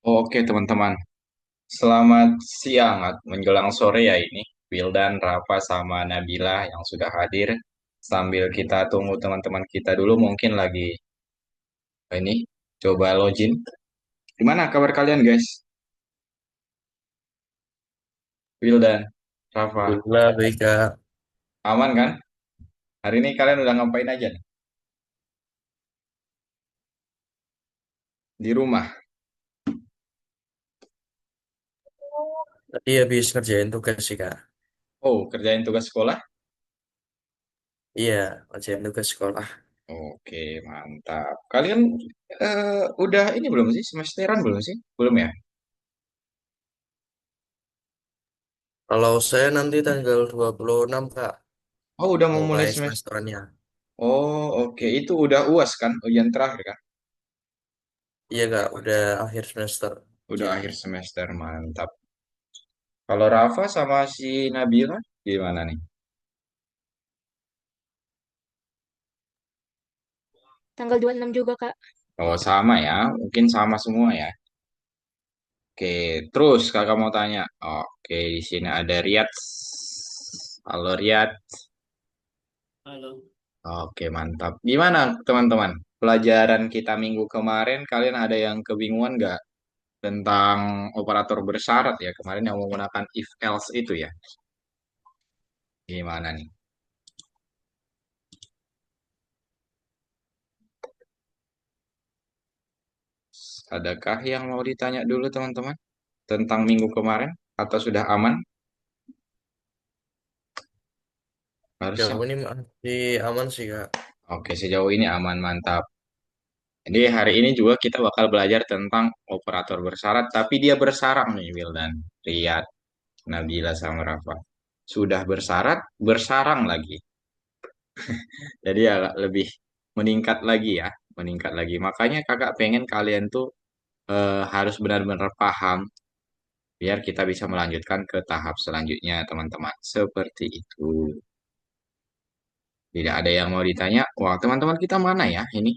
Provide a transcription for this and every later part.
Oke teman-teman, selamat siang menjelang sore ya ini. Wildan, Rafa, sama Nabila yang sudah hadir. Sambil kita tunggu teman-teman kita dulu mungkin lagi ini coba login. Gimana kabar kalian guys? Wildan, Rafa, Alhamdulillah baik Kak. aman kan? Hari ini kalian udah ngapain aja nih? Di rumah. Tadi habis ngerjain tugas sih Kak. Oh, kerjain tugas sekolah? Iya, ngerjain tugas sekolah. Oke, mantap. Kalian udah ini belum sih? Semesteran belum sih? Belum ya? Kalau saya nanti tanggal 26 Kak, Oh, udah mau mulai mulai semester. semesterannya. Oh, oke. Itu udah UAS kan? Ujian terakhir kan? Iya Kak, udah akhir semester Udah akhir ujiannya. semester, mantap. Kalau Rafa sama si Nabila gimana nih? Tanggal 26 juga, Kak. Oh, sama ya, mungkin sama semua ya. Oke, terus kakak mau tanya. Oke, di sini ada Riyad. Halo Riyad. Halo. Oke, mantap. Gimana teman-teman? Pelajaran kita minggu kemarin, kalian ada yang kebingungan nggak tentang operator bersyarat ya? Kemarin yang menggunakan if else itu ya. Gimana nih? Adakah yang mau ditanya dulu teman-teman tentang minggu kemarin? Atau sudah aman? Harusnya. Jauh ini masih aman sih Kak. Oke, sejauh ini aman, mantap. Jadi hari ini juga kita bakal belajar tentang operator bersyarat, tapi dia bersarang nih, Wildan, Riyad, Nabila, sama Rafa. Sudah bersyarat, bersarang lagi. Jadi agak lebih meningkat lagi ya, meningkat lagi. Makanya kakak pengen kalian tuh harus benar-benar paham, biar kita bisa melanjutkan ke tahap selanjutnya, teman-teman. Seperti itu. Tidak ada yang mau ditanya. Wah, teman-teman kita mana ya ini?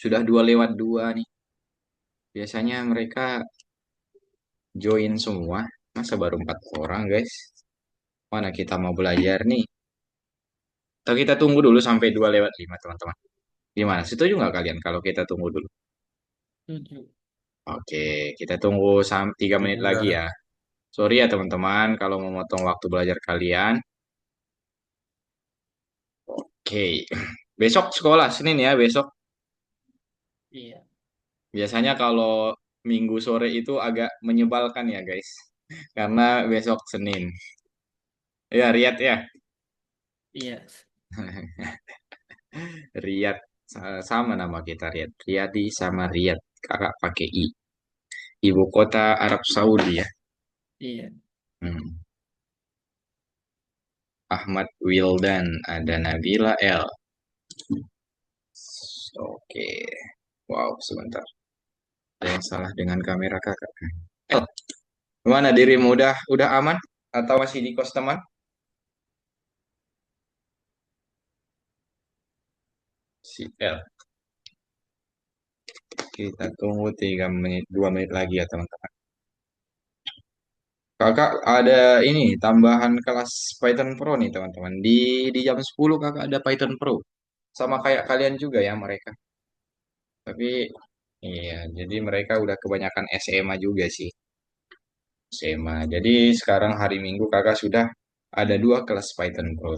Sudah 2 lewat 2 nih. Biasanya mereka join semua. Masa baru 4 orang, guys? Mana kita mau belajar nih? Atau kita tunggu dulu sampai 2 lewat 5, teman-teman. Gimana? Setuju nggak kalian kalau kita tunggu dulu? Tujuh. Oke, kita tunggu 3 menit Tujuh lagi Kak. ya. Sorry ya teman-teman kalau memotong waktu belajar kalian. Oke, besok sekolah Senin ya besok. Iya. Biasanya kalau Minggu sore itu agak menyebalkan ya guys. Karena besok Senin. Ya, Riyad ya. Iya. Riyad sama nama kita Riyad. Riyadi sama Riyad. Kakak pakai I. Ibu kota Arab Saudi ya. Iya. Hmm. Ahmad Wildan, ada Nabila L. Oke. Wow, sebentar. Ada yang salah dengan kamera kakak. L, gimana dirimu udah aman atau masih di kos teman? Si L. Kita tunggu 3 menit, 2 menit lagi ya teman-teman. Kakak ada ini tambahan kelas Python Pro nih teman-teman. Di jam 10 kakak ada Python Pro. Sama kayak kalian juga ya mereka. Tapi iya, jadi mereka udah kebanyakan SMA juga sih. SMA. Jadi sekarang hari Minggu kakak sudah ada 2 kelas Python Pro.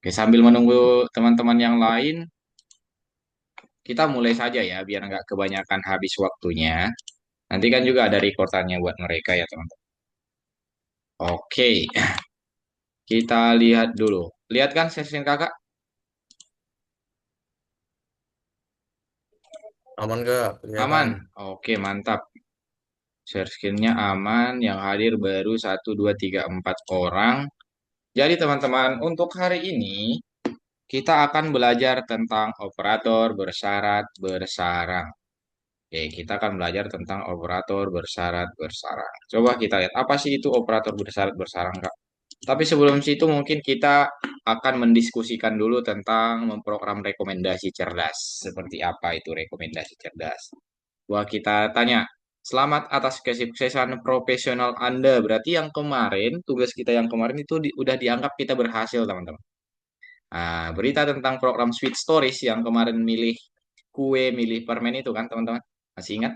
Oke, sambil menunggu teman-teman yang lain, kita mulai saja ya, biar nggak kebanyakan habis waktunya. Nanti kan juga ada rekordannya buat mereka ya teman-teman. Oke, kita lihat dulu. Lihat kan sesi kakak? Aman Kak, Aman. kelihatan. Oke, mantap. Share screen-nya aman. Yang hadir baru 1, 2, 3, 4 orang. Jadi teman-teman, untuk hari ini kita akan belajar tentang operator bersyarat bersarang. Oke, kita akan belajar tentang operator bersyarat bersarang. Coba kita lihat apa sih itu operator bersyarat bersarang, Kak? Tapi sebelum situ mungkin kita akan mendiskusikan dulu tentang memprogram rekomendasi cerdas. Seperti apa itu rekomendasi cerdas? Wah, kita tanya, selamat atas kesuksesan profesional Anda. Berarti yang kemarin, tugas kita yang kemarin itu udah dianggap kita berhasil, teman-teman. Nah, berita tentang program Sweet Stories yang kemarin milih kue, milih permen itu kan, teman-teman. Masih ingat?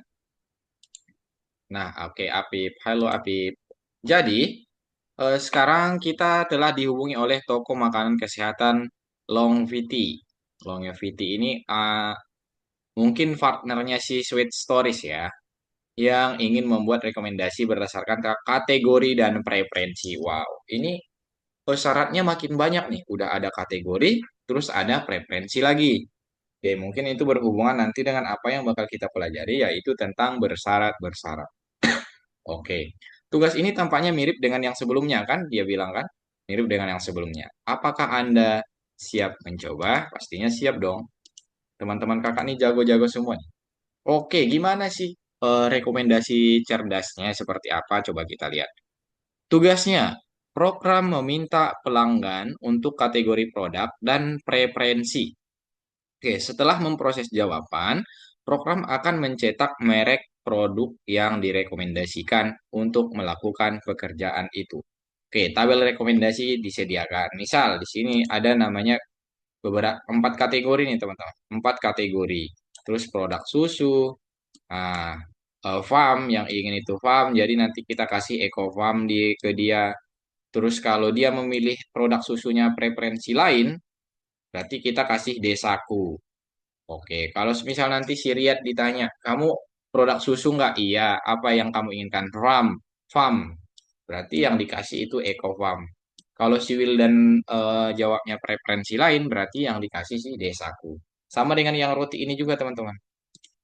Nah, oke, Apip. Halo, Apip. Jadi, sekarang kita telah dihubungi oleh toko makanan kesehatan Longevity. Longevity ini mungkin partnernya si Sweet Stories ya, yang ingin membuat rekomendasi berdasarkan kategori dan preferensi. Wow, ini syaratnya makin banyak nih. Udah ada kategori, terus ada preferensi lagi. Oke, mungkin itu berhubungan nanti dengan apa yang bakal kita pelajari, yaitu tentang bersyarat-bersyarat. Oke, tugas ini tampaknya mirip dengan yang sebelumnya kan? Dia bilang kan? Mirip dengan yang sebelumnya. Apakah Anda siap mencoba? Pastinya siap dong. Teman-teman kakak nih jago-jago semua nih. Oke, gimana sih rekomendasi cerdasnya seperti apa? Coba kita lihat. Tugasnya, program meminta pelanggan untuk kategori produk dan preferensi. Oke, setelah memproses jawaban, program akan mencetak merek produk yang direkomendasikan untuk melakukan pekerjaan itu. Oke, tabel rekomendasi disediakan. Misal di sini ada namanya beberapa 4 kategori nih teman-teman. 4 kategori. Terus produk susu, nah, farm yang ingin itu farm, jadi nanti kita kasih eco farm ke dia. Terus kalau dia memilih produk susunya preferensi lain, berarti kita kasih desaku. Oke, kalau misal nanti si Riyad ditanya, kamu produk susu nggak? Iya. Apa yang kamu inginkan? Farm. Berarti yang dikasih itu Eco Farm. Kalau si Wildan jawabnya preferensi lain, berarti yang dikasih sih Desaku. Sama dengan yang roti ini juga, teman-teman.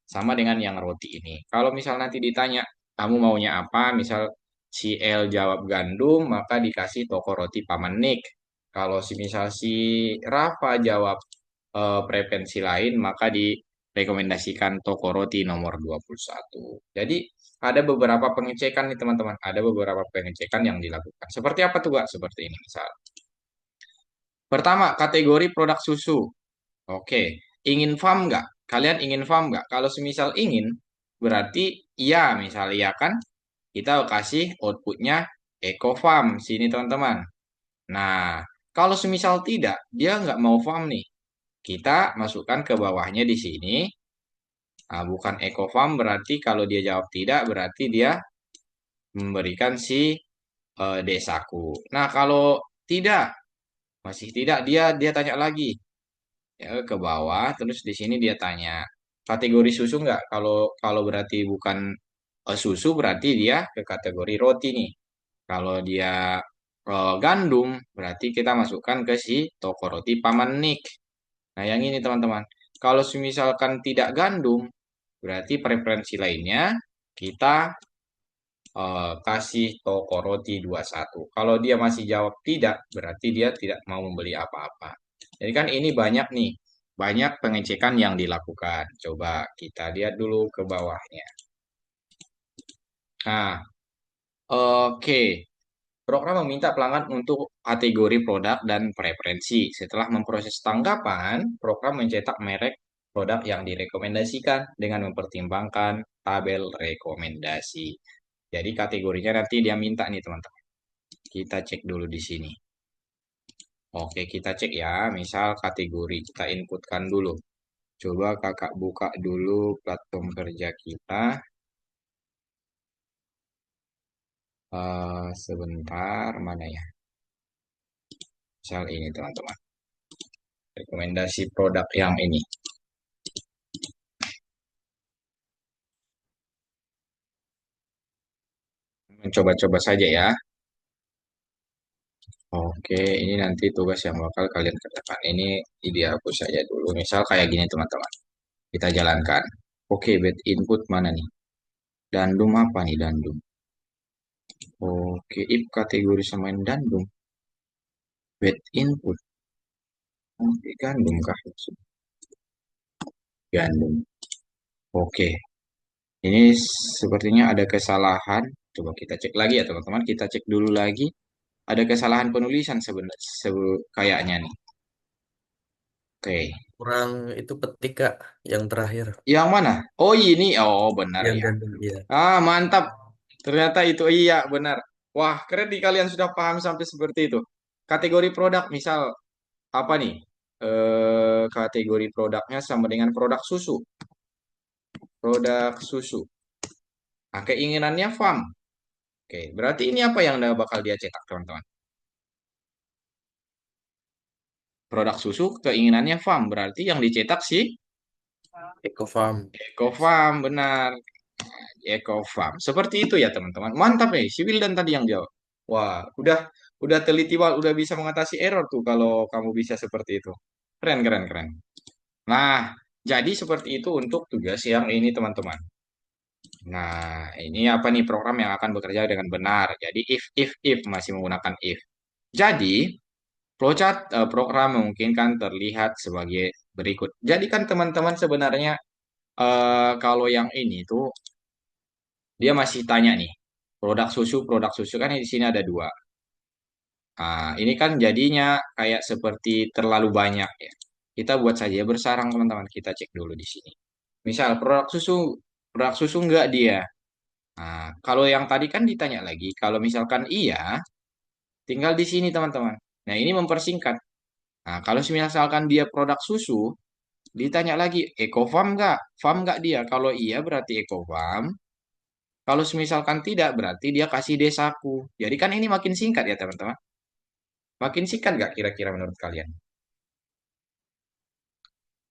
Sama dengan yang roti ini. Kalau misal nanti ditanya, kamu maunya apa? Misal si L jawab gandum, maka dikasih toko roti Paman Nick. Kalau misal si Rafa jawab preferensi lain, maka direkomendasikan toko roti nomor 21. Jadi ada beberapa pengecekan nih teman-teman. Ada beberapa pengecekan yang dilakukan. Seperti apa tuh, Kak? Seperti ini misal. Pertama, kategori produk susu. Oke, ingin farm nggak? Kalian ingin farm nggak? Kalau semisal ingin, berarti iya, misal iya kan? Kita kasih outputnya Eco Farm sini teman-teman. Nah, kalau semisal tidak, dia nggak mau farm nih. Kita masukkan ke bawahnya di sini. Nah, bukan Eco Farm berarti kalau dia jawab tidak, berarti dia memberikan si desaku. Nah, kalau tidak, masih tidak, dia tanya lagi. Ya, ke bawah terus di sini dia tanya kategori susu nggak, kalau kalau berarti bukan susu berarti dia ke kategori roti nih. Kalau dia gandum berarti kita masukkan ke si toko roti Paman Nick. Nah yang ini teman-teman, kalau misalkan tidak gandum berarti preferensi lainnya kita kasih toko roti 21. Kalau dia masih jawab tidak, berarti dia tidak mau membeli apa-apa. Jadi kan ini banyak nih, banyak pengecekan yang dilakukan. Coba kita lihat dulu ke bawahnya. Nah, oke. Program meminta pelanggan untuk kategori produk dan preferensi. Setelah memproses tanggapan, program mencetak merek produk yang direkomendasikan dengan mempertimbangkan tabel rekomendasi. Jadi kategorinya nanti dia minta nih teman-teman. Kita cek dulu di sini. Oke, kita cek ya. Misal kategori kita inputkan dulu. Coba kakak buka dulu platform kerja kita. Sebentar, mana ya? Misal ini teman-teman. Rekomendasi produk yang ini. Mencoba-coba saja ya. Oke, ini nanti tugas yang bakal kalian kerjakan. Ini ide aku saja dulu. Misal kayak gini teman-teman. Kita jalankan. Oke, bed input mana nih? Dandum apa nih dandum? Oke, if kategori samain dandum. Bed input. Oke, gandum kah? Gandum. Oke, ini sepertinya ada kesalahan. Coba kita cek lagi ya teman-teman. Kita cek dulu lagi. Ada kesalahan penulisan sebenarnya kayaknya nih. Oke. kurang itu petik Kak, yang terakhir. Yang mana? Oh ini, oh benar Yang ya. gantung iya. Ah mantap. Ternyata itu iya benar. Wah keren nih kalian sudah paham sampai seperti itu. Kategori produk misal apa nih? Kategori produknya sama dengan produk susu. Produk susu. Nah, keinginannya farm. Oke, berarti ini apa yang bakal dia cetak, teman-teman? Produk susu keinginannya farm. Berarti yang dicetak sih Ecofarm. Eco Farm, benar. Eco Farm. Seperti itu ya, teman-teman. Mantap nih, si Wildan tadi yang jawab. Wah, udah teliti banget, udah bisa mengatasi error tuh kalau kamu bisa seperti itu. Keren, keren, keren. Nah, jadi seperti itu untuk tugas yang ini, teman-teman. Nah, ini apa nih program yang akan bekerja dengan benar. Jadi if masih menggunakan if. Jadi, flowchart program memungkinkan terlihat sebagai berikut. Jadi kan teman-teman sebenarnya kalau yang ini tuh dia masih tanya nih, produk susu kan di sini ada dua. Nah, ini kan jadinya kayak seperti terlalu banyak ya. Kita buat saja bersarang teman-teman. Kita cek dulu di sini. Misal produk susu enggak dia. Nah, kalau yang tadi kan ditanya lagi, kalau misalkan iya, tinggal di sini teman-teman. Nah, ini mempersingkat. Nah, kalau misalkan dia produk susu, ditanya lagi, Ecofarm nggak? Farm nggak dia? Kalau iya berarti Ecofarm. Kalau misalkan tidak, berarti dia kasih desaku. Jadi kan ini makin singkat ya teman-teman. Makin singkat nggak kira-kira menurut kalian?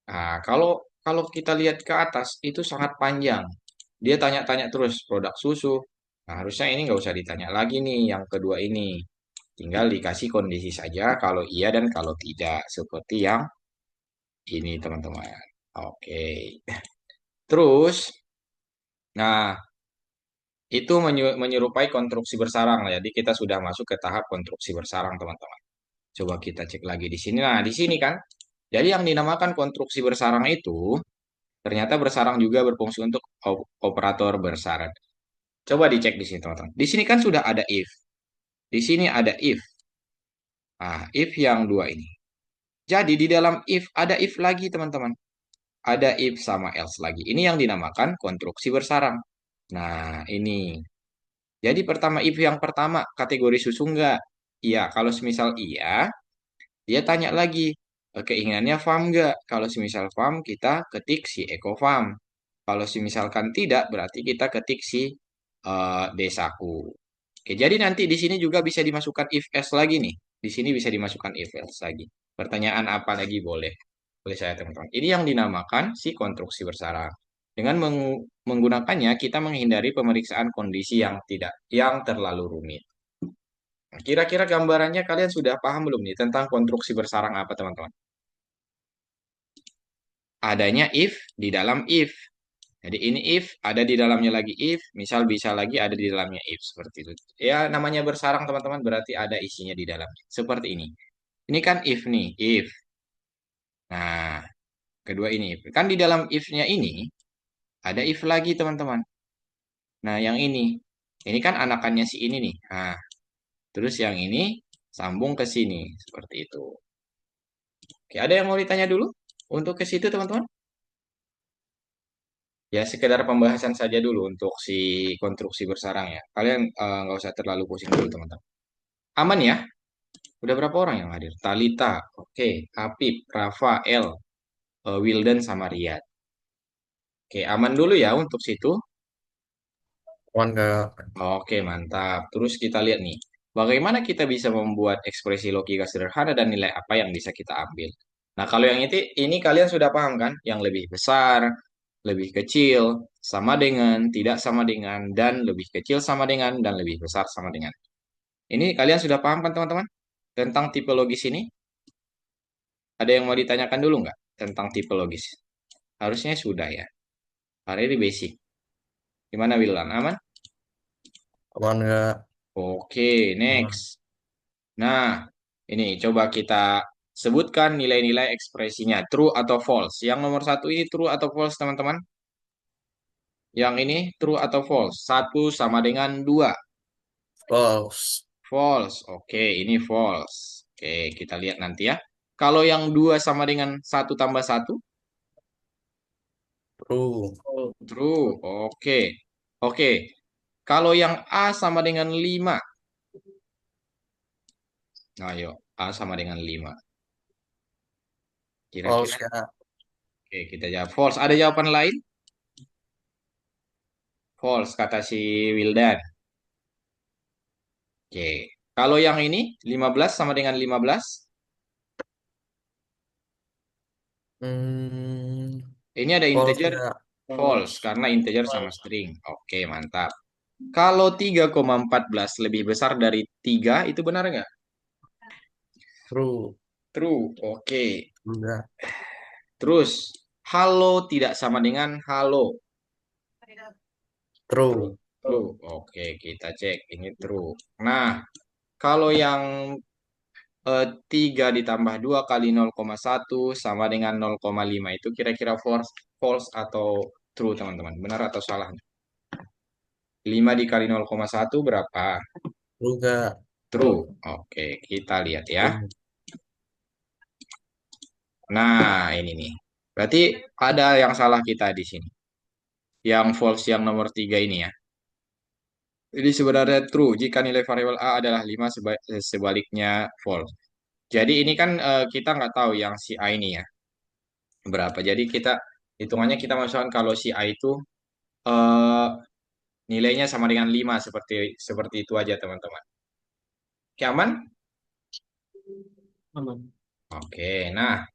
Nah, kalau kita lihat ke atas, itu sangat panjang. Dia tanya-tanya terus produk susu. Nah, harusnya ini nggak usah ditanya lagi nih yang kedua ini. Tinggal dikasih kondisi saja kalau iya dan kalau tidak. Seperti yang ini teman-teman. Oke. Terus, nah itu menyerupai konstruksi bersarang. Jadi kita sudah masuk ke tahap konstruksi bersarang teman-teman. Coba kita cek lagi di sini. Nah, di sini kan. Jadi yang dinamakan konstruksi bersarang itu ternyata bersarang juga berfungsi untuk operator bersarang. Coba dicek di sini teman-teman. Di sini kan sudah ada if. Di sini ada if. Nah, if yang dua ini. Jadi di dalam if ada if lagi teman-teman. Ada if sama else lagi. Ini yang dinamakan konstruksi bersarang. Nah, ini. Jadi pertama if yang pertama kategori susu enggak? Iya, kalau semisal iya, dia tanya lagi, keinginannya farm enggak? Kalau semisal farm kita ketik si eco farm. Kalau misalkan tidak, berarti kita ketik si desaku. Oke, jadi nanti di sini juga bisa dimasukkan if else lagi nih. Di sini bisa dimasukkan if else lagi. Pertanyaan apa lagi boleh? Boleh saya teman-teman. Ini yang dinamakan si konstruksi bersarang. Dengan menggunakannya kita menghindari pemeriksaan kondisi yang terlalu rumit. Nah, kira-kira gambarannya kalian sudah paham belum nih tentang konstruksi bersarang apa teman-teman? Adanya if di dalam if. Jadi ini if, ada di dalamnya lagi if, misal bisa lagi ada di dalamnya if, seperti itu. Ya, namanya bersarang teman-teman berarti ada isinya di dalamnya. Seperti ini. Ini kan if nih, if. Nah, kedua ini if. Kan di dalam if-nya ini ada if lagi teman-teman. Nah, yang ini kan anakannya si ini nih. Nah, terus yang ini sambung ke sini, seperti itu. Oke, ada yang mau ditanya dulu untuk ke situ teman-teman? Ya, sekedar pembahasan saja dulu untuk si konstruksi bersarang ya. Kalian nggak usah terlalu pusing dulu teman-teman. Aman ya? Udah berapa orang yang hadir? Talita, oke. Apip, Rafael, Wildan, sama Riyad. Oke, aman dulu ya untuk situ. Kawan Kak. Oke, mantap. Terus kita lihat nih. Bagaimana kita bisa membuat ekspresi logika sederhana dan nilai apa yang bisa kita ambil. Nah, kalau yang ini kalian sudah paham kan? Yang lebih besar, lebih kecil, sama dengan, tidak sama dengan, dan lebih kecil sama dengan, dan lebih besar sama dengan. Ini kalian sudah paham kan teman-teman? Tentang tipologis ini? Ada yang mau ditanyakan dulu nggak tentang tipologis? Harusnya sudah ya. Hari ini basic. Gimana Willan? Aman? Kawan Kak. Oke, Aman. next. Nah, ini coba kita sebutkan nilai-nilai ekspresinya. True atau false. Yang nomor satu ini true atau false, teman-teman? Yang ini true atau false? Satu sama dengan dua. False. False. Oke, ini false. Oke, kita lihat nanti ya. Kalau yang 2 sama dengan satu tambah satu, True. true. Oke. Oke. Kalau yang A sama dengan 5, ayo, A sama dengan 5. Kira-kira, False, Kak. oke, kita jawab false. Ada jawaban lain? False, kata si Wildan. Oke. Kalau yang ini, 15 sama dengan 15, Hmm, ini ada false, integer, Kak. false, karena integer sama string. Oke, mantap. Kalau 3,14 lebih besar dari 3, itu benar nggak? True. True. Oke. Enggak. Terus, halo tidak sama dengan halo. True. True. True. Oke, kita cek. Ini true. Nah, kalau yang 3 ditambah 2 kali 0,1 sama dengan 0,5 itu kira-kira false, false atau true, teman-teman? Benar atau salah? 5 dikali 0,1 berapa? True, Kak. True. Oke, kita lihat ya. True. Nah, ini nih. Berarti ada yang salah kita di sini. Yang false yang nomor 3 ini ya. Ini sebenarnya true jika nilai variabel A adalah 5, sebaliknya false. Jadi ini kan kita nggak tahu yang si A ini ya berapa. Jadi kita hitungannya kita masukkan kalau si A itu eh, nilainya sama dengan 5, seperti seperti itu aja teman-teman. Oke, aman? Aman. Oke, nah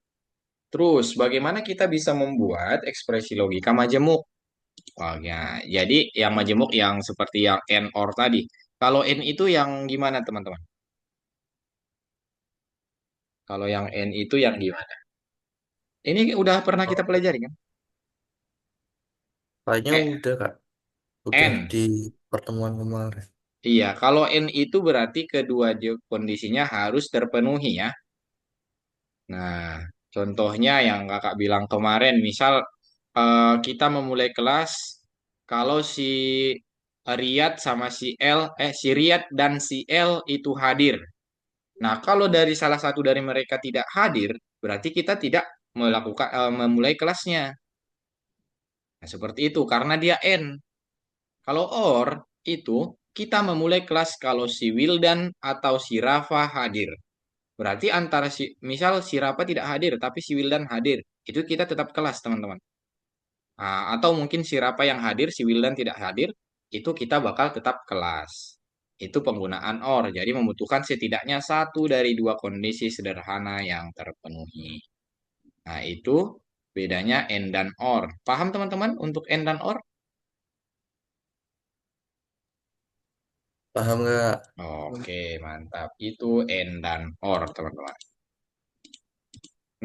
terus bagaimana kita bisa membuat ekspresi logika majemuk? Oh, ya. Jadi yang majemuk yang seperti yang N or tadi. Kalau N itu yang gimana teman-teman? Kalau yang N itu yang gimana? Ini udah pernah kita pelajari kan? Kayaknya Eh, udah, Kak. Udah N. di pertemuan kemarin. Iya, kalau N itu berarti kedua kondisinya harus terpenuhi ya. Nah, contohnya yang kakak bilang kemarin, misal kita memulai kelas kalau si Riyad sama si Riyad dan si L itu hadir. Nah, kalau dari salah satu dari mereka tidak hadir, berarti kita tidak memulai kelasnya. Nah, seperti itu karena dia N. Kalau OR itu kita memulai kelas kalau si Wildan atau si Rafa hadir. Berarti antara misal si Rafa tidak hadir tapi si Wildan hadir, itu kita tetap kelas, teman-teman. Nah, atau mungkin si Rafa yang hadir, si Wildan tidak hadir, itu kita bakal tetap kelas. Itu penggunaan OR. Jadi membutuhkan setidaknya satu dari dua kondisi sederhana yang terpenuhi. Nah, itu bedanya N dan OR. Paham teman-teman untuk N dan OR? Paham nggak? Oke, mantap. Itu N dan OR, teman-teman.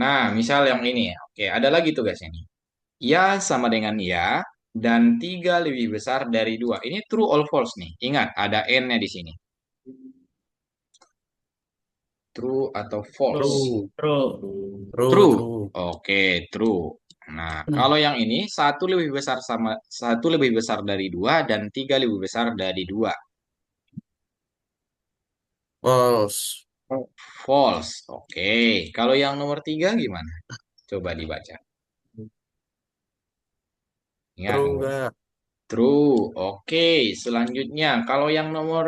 Nah, misal yang ini ya. Oke, ada lagi tugas ini. Ya sama dengan ya, dan 3 lebih besar dari 2. Ini true or false nih. Ingat, ada N-nya di sini. True atau false? True. True. True. True. True. Oke, true. Nah, kalau yang ini satu lebih besar dari 2 dan 3 lebih besar dari 2. False. False. Oke. Kalau yang nomor 3 gimana? Coba dibaca. Ingat, True, nomor Kak. true. Oke, selanjutnya kalau yang nomor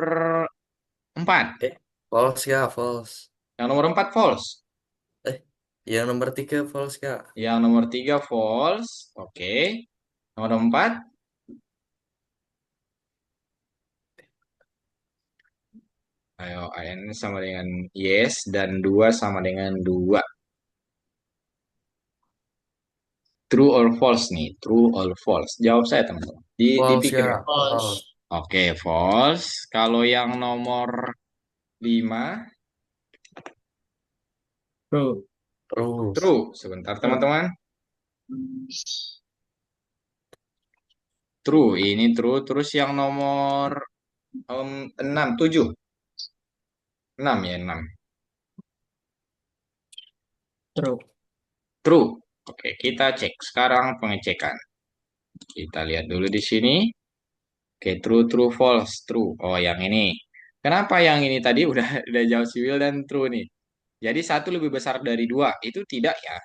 4. False, Kak. False. Yang nomor 4 false. Eh, yang nomor 3 false, Kak. Yang nomor 3 false. Oke. Nomor 4. Ayo, N sama dengan yes dan 2 sama dengan 2. True or false nih? True or false? Jawab saya, teman-teman. False, Dipikir ya. Kak. False. False. Oke, false. Kalau yang nomor 5 True. True. true. Sebentar, True. teman-teman. True. Ini true. Terus yang nomor 6, 7. 6 ya, 6. True. True. Oke, kita cek sekarang pengecekan. Kita lihat dulu di sini. Oke, true, true, false, true. Oh, yang ini. Kenapa yang ini tadi udah jawab civil dan true nih? Jadi satu lebih besar dari dua itu tidak ya.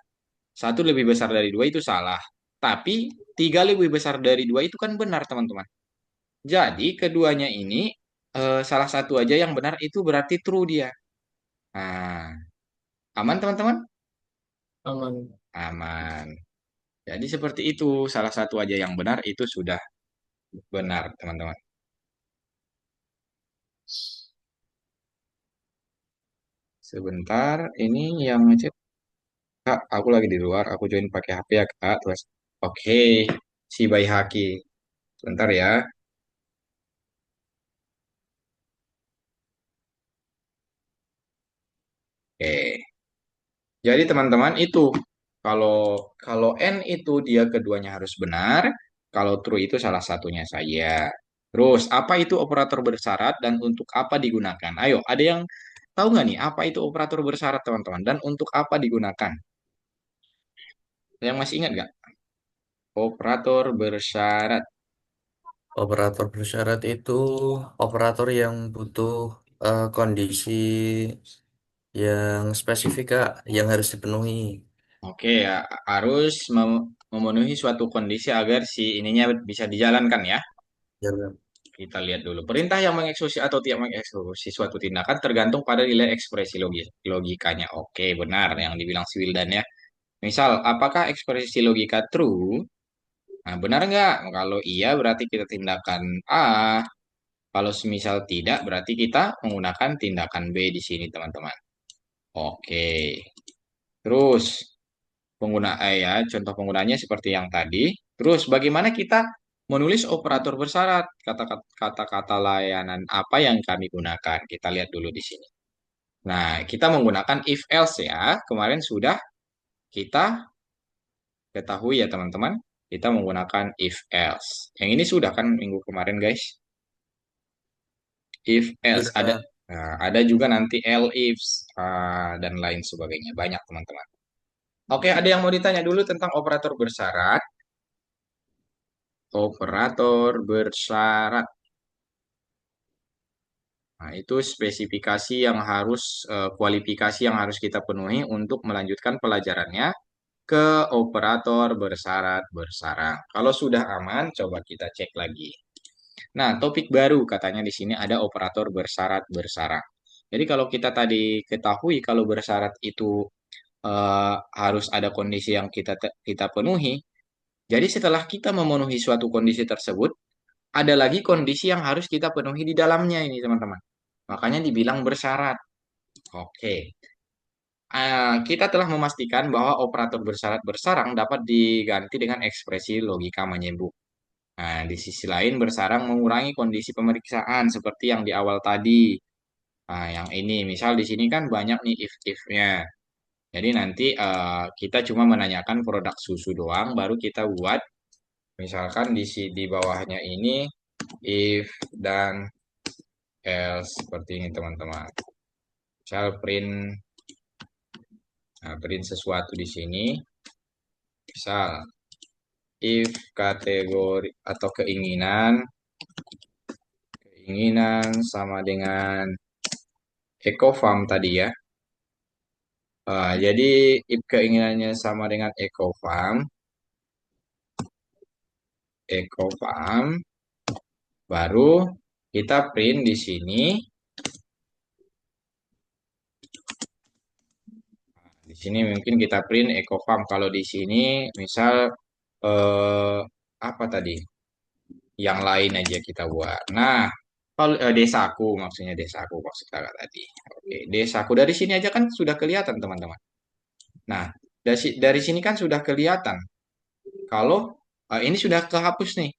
Satu lebih besar dari dua itu salah. Tapi tiga lebih besar dari dua itu kan benar teman-teman. Jadi keduanya ini salah satu aja yang benar itu berarti true dia. Nah, aman teman-teman? Aman. Aman. Jadi seperti itu. Salah satu aja yang benar itu sudah benar teman-teman. Sebentar, ini yang ngechat. Kak, aku lagi di luar. Aku join pakai HP ya kak. Terus, oke, si bayi haki. Sebentar ya. Oke. Jadi teman-teman itu kalau kalau n itu dia keduanya harus benar, kalau true itu salah satunya saja. Terus apa itu operator bersyarat dan untuk apa digunakan? Ayo, ada yang tahu nggak nih apa itu operator bersyarat teman-teman dan untuk apa digunakan? Yang masih ingat nggak? Operator bersyarat. Operator bersyarat itu operator yang butuh kondisi yang spesifik Kak, yang harus dipenuhi. Oke ya, harus memenuhi suatu kondisi agar si ininya bisa dijalankan ya. Ya, Kak. Kita lihat dulu. Perintah yang mengeksekusi atau tidak mengeksekusi suatu tindakan tergantung pada nilai ekspresi logikanya. Oke, benar yang dibilang si Wildan ya. Misal, apakah ekspresi logika true? Nah, benar nggak? Kalau iya berarti kita tindakan A. Kalau semisal tidak berarti kita menggunakan tindakan B di sini teman-teman. Oke. Terus ya, contoh penggunanya seperti yang tadi. Terus bagaimana kita menulis operator bersyarat? Kata-kata layanan apa yang kami gunakan? Kita lihat dulu di sini. Nah, kita menggunakan if else ya. Kemarin sudah kita ketahui ya teman-teman. Kita menggunakan if else. Yang ini sudah kan minggu kemarin guys. If else Sudah ada Kak. ada juga nanti else dan lain sebagainya. Banyak teman-teman. Oke, ada yang mau ditanya dulu tentang operator bersyarat? Operator bersyarat. Nah, itu spesifikasi yang harus, kualifikasi yang harus kita penuhi untuk melanjutkan pelajarannya ke operator bersyarat bersarang. Kalau sudah aman, coba kita cek lagi. Nah, topik baru katanya di sini ada operator bersyarat bersarang. Jadi kalau kita tadi ketahui kalau bersyarat itu harus ada kondisi yang kita penuhi. Jadi setelah kita memenuhi suatu kondisi tersebut, ada lagi kondisi yang harus kita penuhi di dalamnya ini teman-teman. Makanya dibilang bersyarat. Oke. Kita telah memastikan bahwa operator bersyarat bersarang dapat diganti dengan ekspresi logika menyebut. Nah, di sisi lain bersarang mengurangi kondisi pemeriksaan seperti yang di awal tadi. Nah, yang ini misal di sini kan banyak nih if-if-nya. Jadi nanti kita cuma menanyakan produk susu doang, baru kita buat misalkan di bawahnya ini if dan else seperti ini teman-teman. Misal print sesuatu di sini, misal if kategori atau keinginan sama dengan ecofarm tadi ya. Jadi if keinginannya sama dengan ecofarm, baru kita print di sini. Di sini mungkin kita print ecofarm. Kalau di sini misal apa tadi? Yang lain aja kita buat. Nah, kalau desaku maksudnya desaku maksud kakak tadi. Oke, desaku dari sini aja kan sudah kelihatan teman-teman. Nah, dari sini kan sudah kelihatan kalau ini sudah kehapus nih.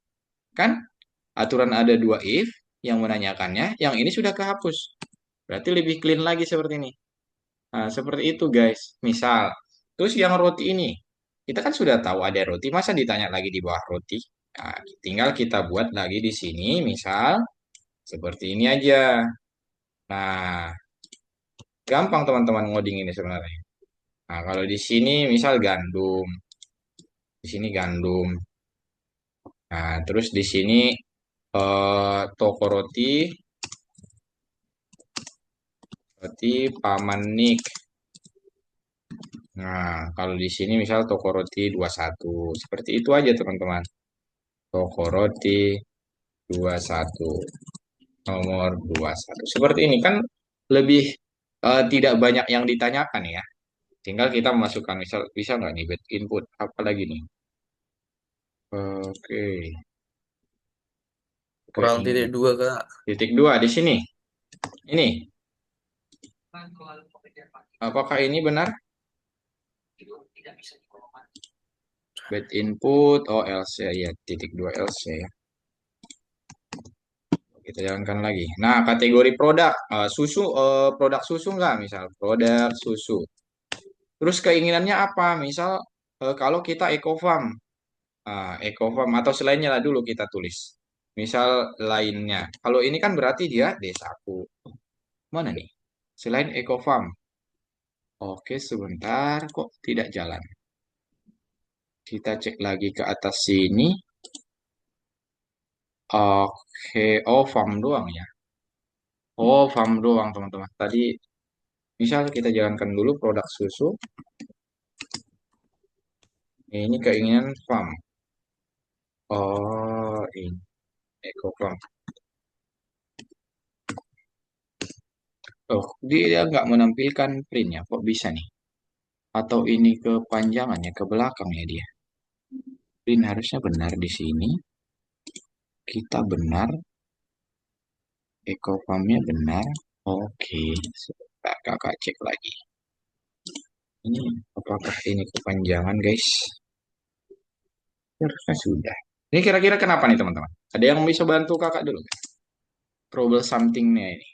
Kan aturan ada dua if yang menanyakannya, yang ini sudah kehapus. Berarti lebih clean lagi seperti ini. Nah, seperti itu guys. Misal, terus yang roti ini, kita kan sudah tahu ada roti, masa ditanya lagi di bawah roti? Nah, tinggal kita buat lagi di sini, misal seperti ini aja. Nah, gampang teman-teman ngoding ini sebenarnya. Nah, kalau di sini misal gandum, di sini gandum. Nah, terus di sini toko roti, roti Paman Nick. Nah, kalau di sini misal toko roti 21. Seperti itu aja teman-teman. Toko roti 21. Nomor 21. Seperti ini kan lebih tidak banyak yang ditanyakan ya. Tinggal kita memasukkan misal bisa nggak nih bed input apa lagi nih? Oke, ke Kurang ini. titik dua kak. Titik dua di sini. Ini, apakah ini benar? Bed input, oh LC ya, titik dua LC ya. Kita jalankan lagi. Nah, kategori produk susu, produk susu nggak? Misal produk susu. Terus keinginannya apa? Misal kalau kita ecofarm, ecofarm atau selainnya lah dulu kita tulis. Misal lainnya. Kalau ini kan berarti dia desaku. Mana nih? Selain ecofarm. Oke, sebentar kok tidak jalan. Kita cek lagi ke atas sini. Oke, oh farm doang ya. Oh, farm doang teman-teman. Tadi misal kita jalankan dulu produk susu. Ini keinginan farm. Oh, ini eco farm. Oh, dia nggak menampilkan printnya. Kok bisa nih? Atau ini kepanjangannya ke belakangnya dia. Print harusnya benar di sini. Kita benar. Eco farmnya benar. Oke, sebentar kakak cek lagi. Ini apakah ini kepanjangan guys? Harusnya sudah. Ini kira-kira kenapa nih teman-teman? Ada yang bisa bantu kakak dulu? Trouble something-nya ini.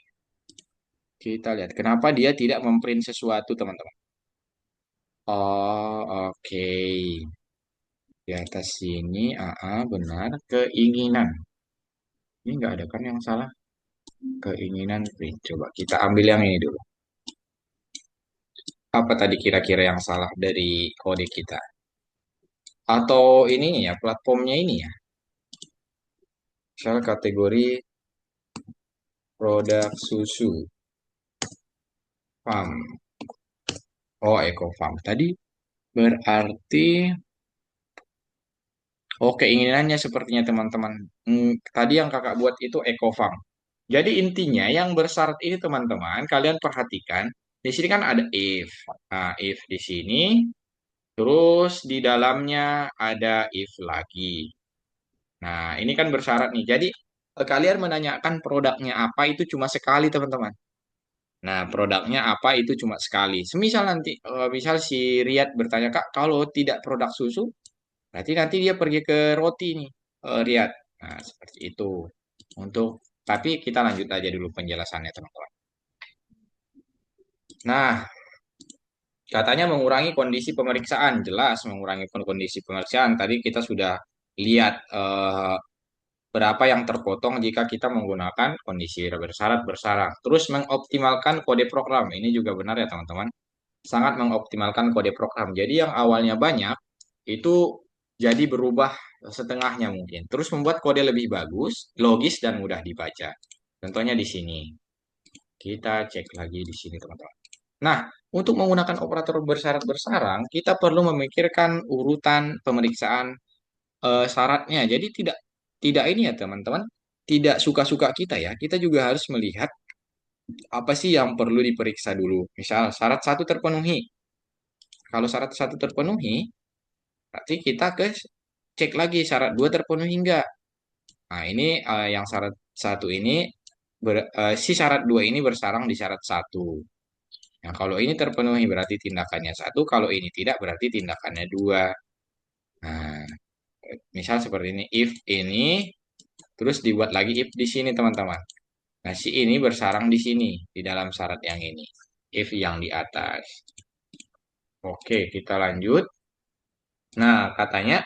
Kita lihat kenapa dia tidak memprint sesuatu teman-teman. Oh, oke. Di atas sini, benar. Keinginan. Ini nggak ada kan yang salah? Keinginan print. Coba kita ambil yang ini dulu. Apa tadi kira-kira yang salah dari kode kita? Atau ini ya, platformnya ini ya. Misal kategori produk susu, farm. Oh, eco farm. Tadi berarti, oh keinginannya sepertinya teman-teman. Tadi yang kakak buat itu eco farm. Jadi intinya yang bersyarat ini teman-teman, kalian perhatikan. Di sini kan ada if. Nah, if di sini, terus di dalamnya ada if lagi. Nah, ini kan bersyarat nih. Jadi kalian menanyakan produknya apa itu cuma sekali teman-teman. Nah, produknya apa itu cuma sekali. Semisal nanti, misal si Riyad bertanya, Kak, kalau tidak produk susu, berarti nanti dia pergi ke roti nih, Riyad. Nah, seperti itu. Untuk, tapi kita lanjut aja dulu penjelasannya, teman-teman. Nah, katanya mengurangi kondisi pemeriksaan. Jelas mengurangi kondisi pemeriksaan. Tadi kita sudah lihat berapa yang terpotong jika kita menggunakan kondisi bersyarat bersarat. Terus mengoptimalkan kode program. Ini juga benar ya, teman-teman. Sangat mengoptimalkan kode program. Jadi yang awalnya banyak itu jadi berubah setengahnya mungkin. Terus membuat kode lebih bagus, logis dan mudah dibaca. Contohnya di sini. Kita cek lagi di sini teman-teman. Nah, untuk menggunakan operator bersyarat bersarang, kita perlu memikirkan urutan pemeriksaan syaratnya. Jadi tidak tidak ini ya teman-teman, tidak suka-suka kita ya. Kita juga harus melihat apa sih yang perlu diperiksa dulu. Misal syarat satu terpenuhi. Kalau syarat satu terpenuhi, berarti kita ke cek lagi syarat dua terpenuhi enggak. Nah, ini yang syarat satu ini si syarat dua ini bersarang di syarat satu. Nah, kalau ini terpenuhi berarti tindakannya satu, kalau ini tidak berarti tindakannya dua. Nah, misal seperti ini, if ini, terus dibuat lagi if di sini teman-teman. Nah, si ini bersarang di sini, di dalam syarat yang ini. If yang di atas. Oke, kita lanjut. Nah, katanya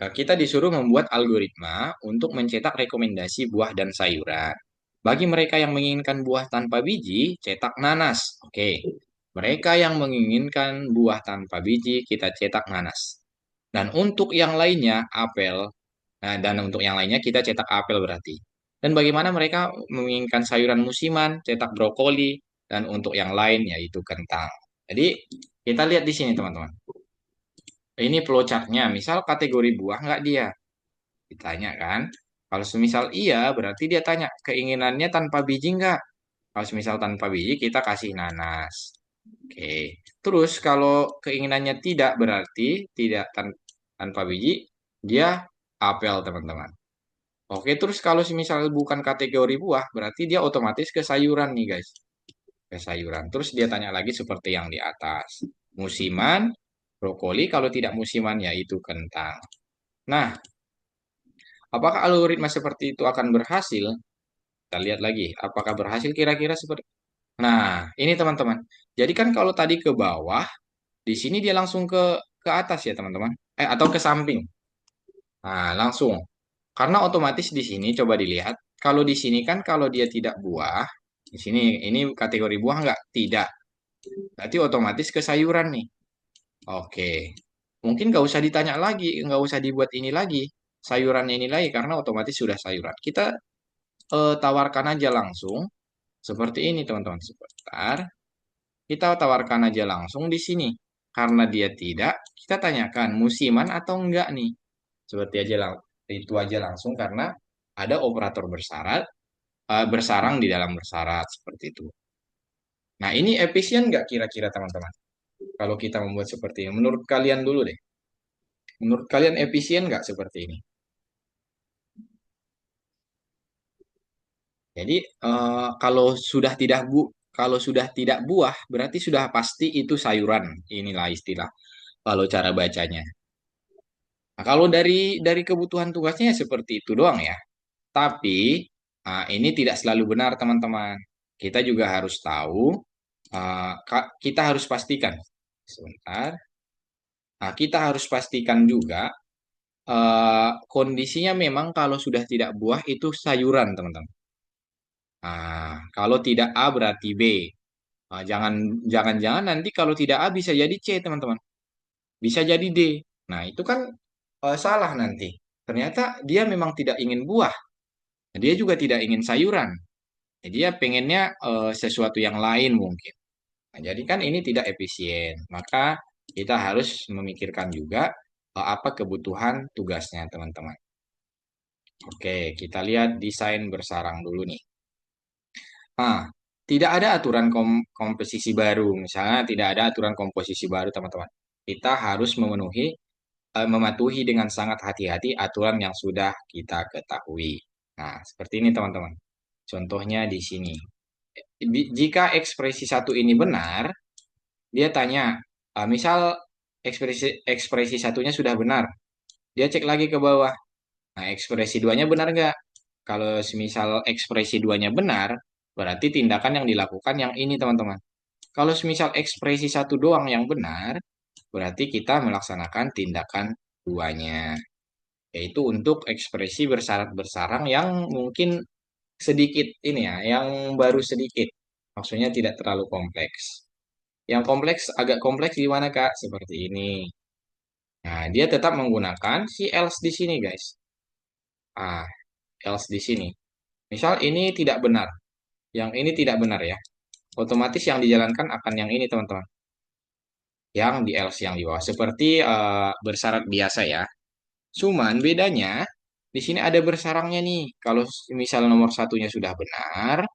kita disuruh membuat algoritma untuk mencetak rekomendasi buah dan sayuran. Bagi mereka yang menginginkan buah tanpa biji, cetak nanas. Oke. Mereka yang menginginkan buah tanpa biji, kita cetak nanas. Dan untuk yang lainnya, apel. Nah, dan untuk yang lainnya, kita cetak apel berarti. Dan bagaimana mereka menginginkan sayuran musiman, cetak brokoli. Dan untuk yang lain, yaitu kentang. Jadi, Kita lihat di sini teman-teman. Ini flowchartnya. Misal kategori buah nggak dia? Ditanya kan. Kalau semisal iya, berarti dia tanya keinginannya tanpa biji nggak? Kalau semisal tanpa biji, kita kasih nanas. Oke. Terus kalau keinginannya tidak berarti tidak tanpa biji, dia apel teman-teman. Oke, terus kalau semisal bukan kategori buah, berarti dia otomatis ke sayuran nih guys. Ke sayuran. Terus dia tanya lagi seperti yang di atas. Musiman, brokoli, kalau tidak musiman ya itu kentang. Nah, apakah algoritma seperti itu akan berhasil? Kita lihat lagi, apakah berhasil kira-kira seperti. Nah, ini teman-teman. Jadi kan kalau tadi ke bawah, di sini dia langsung ke atas ya teman-teman. Atau ke samping. Nah, langsung. Karena otomatis di sini coba dilihat. Kalau di sini kan kalau dia tidak buah, di sini ini kategori buah nggak? Tidak. Berarti otomatis ke sayuran nih. Oke. Mungkin nggak usah ditanya lagi, nggak usah dibuat ini lagi. Sayurannya ini lagi karena otomatis sudah sayuran. Kita tawarkan aja langsung seperti ini teman-teman. Sebentar. Kita tawarkan aja langsung di sini. Karena dia tidak, kita tanyakan musiman atau enggak nih. Seperti aja itu aja langsung karena ada operator bersyarat bersarang di dalam bersyarat seperti itu. Nah, ini efisien nggak kira-kira teman-teman? Kalau kita membuat seperti ini, menurut kalian dulu deh. Menurut kalian efisien nggak seperti ini? Jadi kalau sudah tidak buah berarti sudah pasti itu sayuran. Inilah istilah kalau cara bacanya. Nah, kalau dari kebutuhan tugasnya ya seperti itu doang ya. Tapi ini tidak selalu benar teman-teman. Kita juga harus tahu, kita harus pastikan. Sebentar. Nah, kita harus pastikan juga kondisinya memang kalau sudah tidak buah itu sayuran teman-teman. Kalau tidak A berarti B. Jangan-jangan nanti kalau tidak A bisa jadi C teman-teman. Bisa jadi D. Nah, itu kan salah nanti. Ternyata dia memang tidak ingin buah. Dia juga tidak ingin sayuran. Jadi dia pengennya sesuatu yang lain mungkin. Nah, jadi kan ini tidak efisien. Maka kita harus memikirkan juga apa kebutuhan tugasnya teman-teman. Oke, kita lihat desain bersarang dulu nih. Nah, tidak ada aturan komposisi baru. Misalnya tidak ada aturan komposisi baru teman-teman. Kita harus mematuhi dengan sangat hati-hati aturan yang sudah kita ketahui. Nah, seperti ini teman-teman. Contohnya di sini. Jika ekspresi satu ini benar, dia tanya, misal ekspresi satunya sudah benar, dia cek lagi ke bawah. Nah, ekspresi duanya benar nggak? Kalau semisal ekspresi duanya benar, berarti tindakan yang dilakukan yang ini teman-teman. Kalau semisal ekspresi satu doang yang benar, berarti kita melaksanakan tindakan duanya. Yaitu untuk ekspresi bersyarat bersarang yang mungkin sedikit ini ya, yang baru sedikit. Maksudnya tidak terlalu kompleks. Yang kompleks, agak kompleks di mana Kak? Seperti ini. Nah, dia tetap menggunakan si else di sini, guys. Ah, else di sini. Misal ini tidak benar. Yang ini tidak benar ya. Otomatis yang dijalankan akan yang ini, teman-teman. Yang di else yang di bawah. Seperti bersyarat biasa ya. Cuman bedanya, di sini ada bersarangnya nih. Kalau misal nomor satunya sudah benar,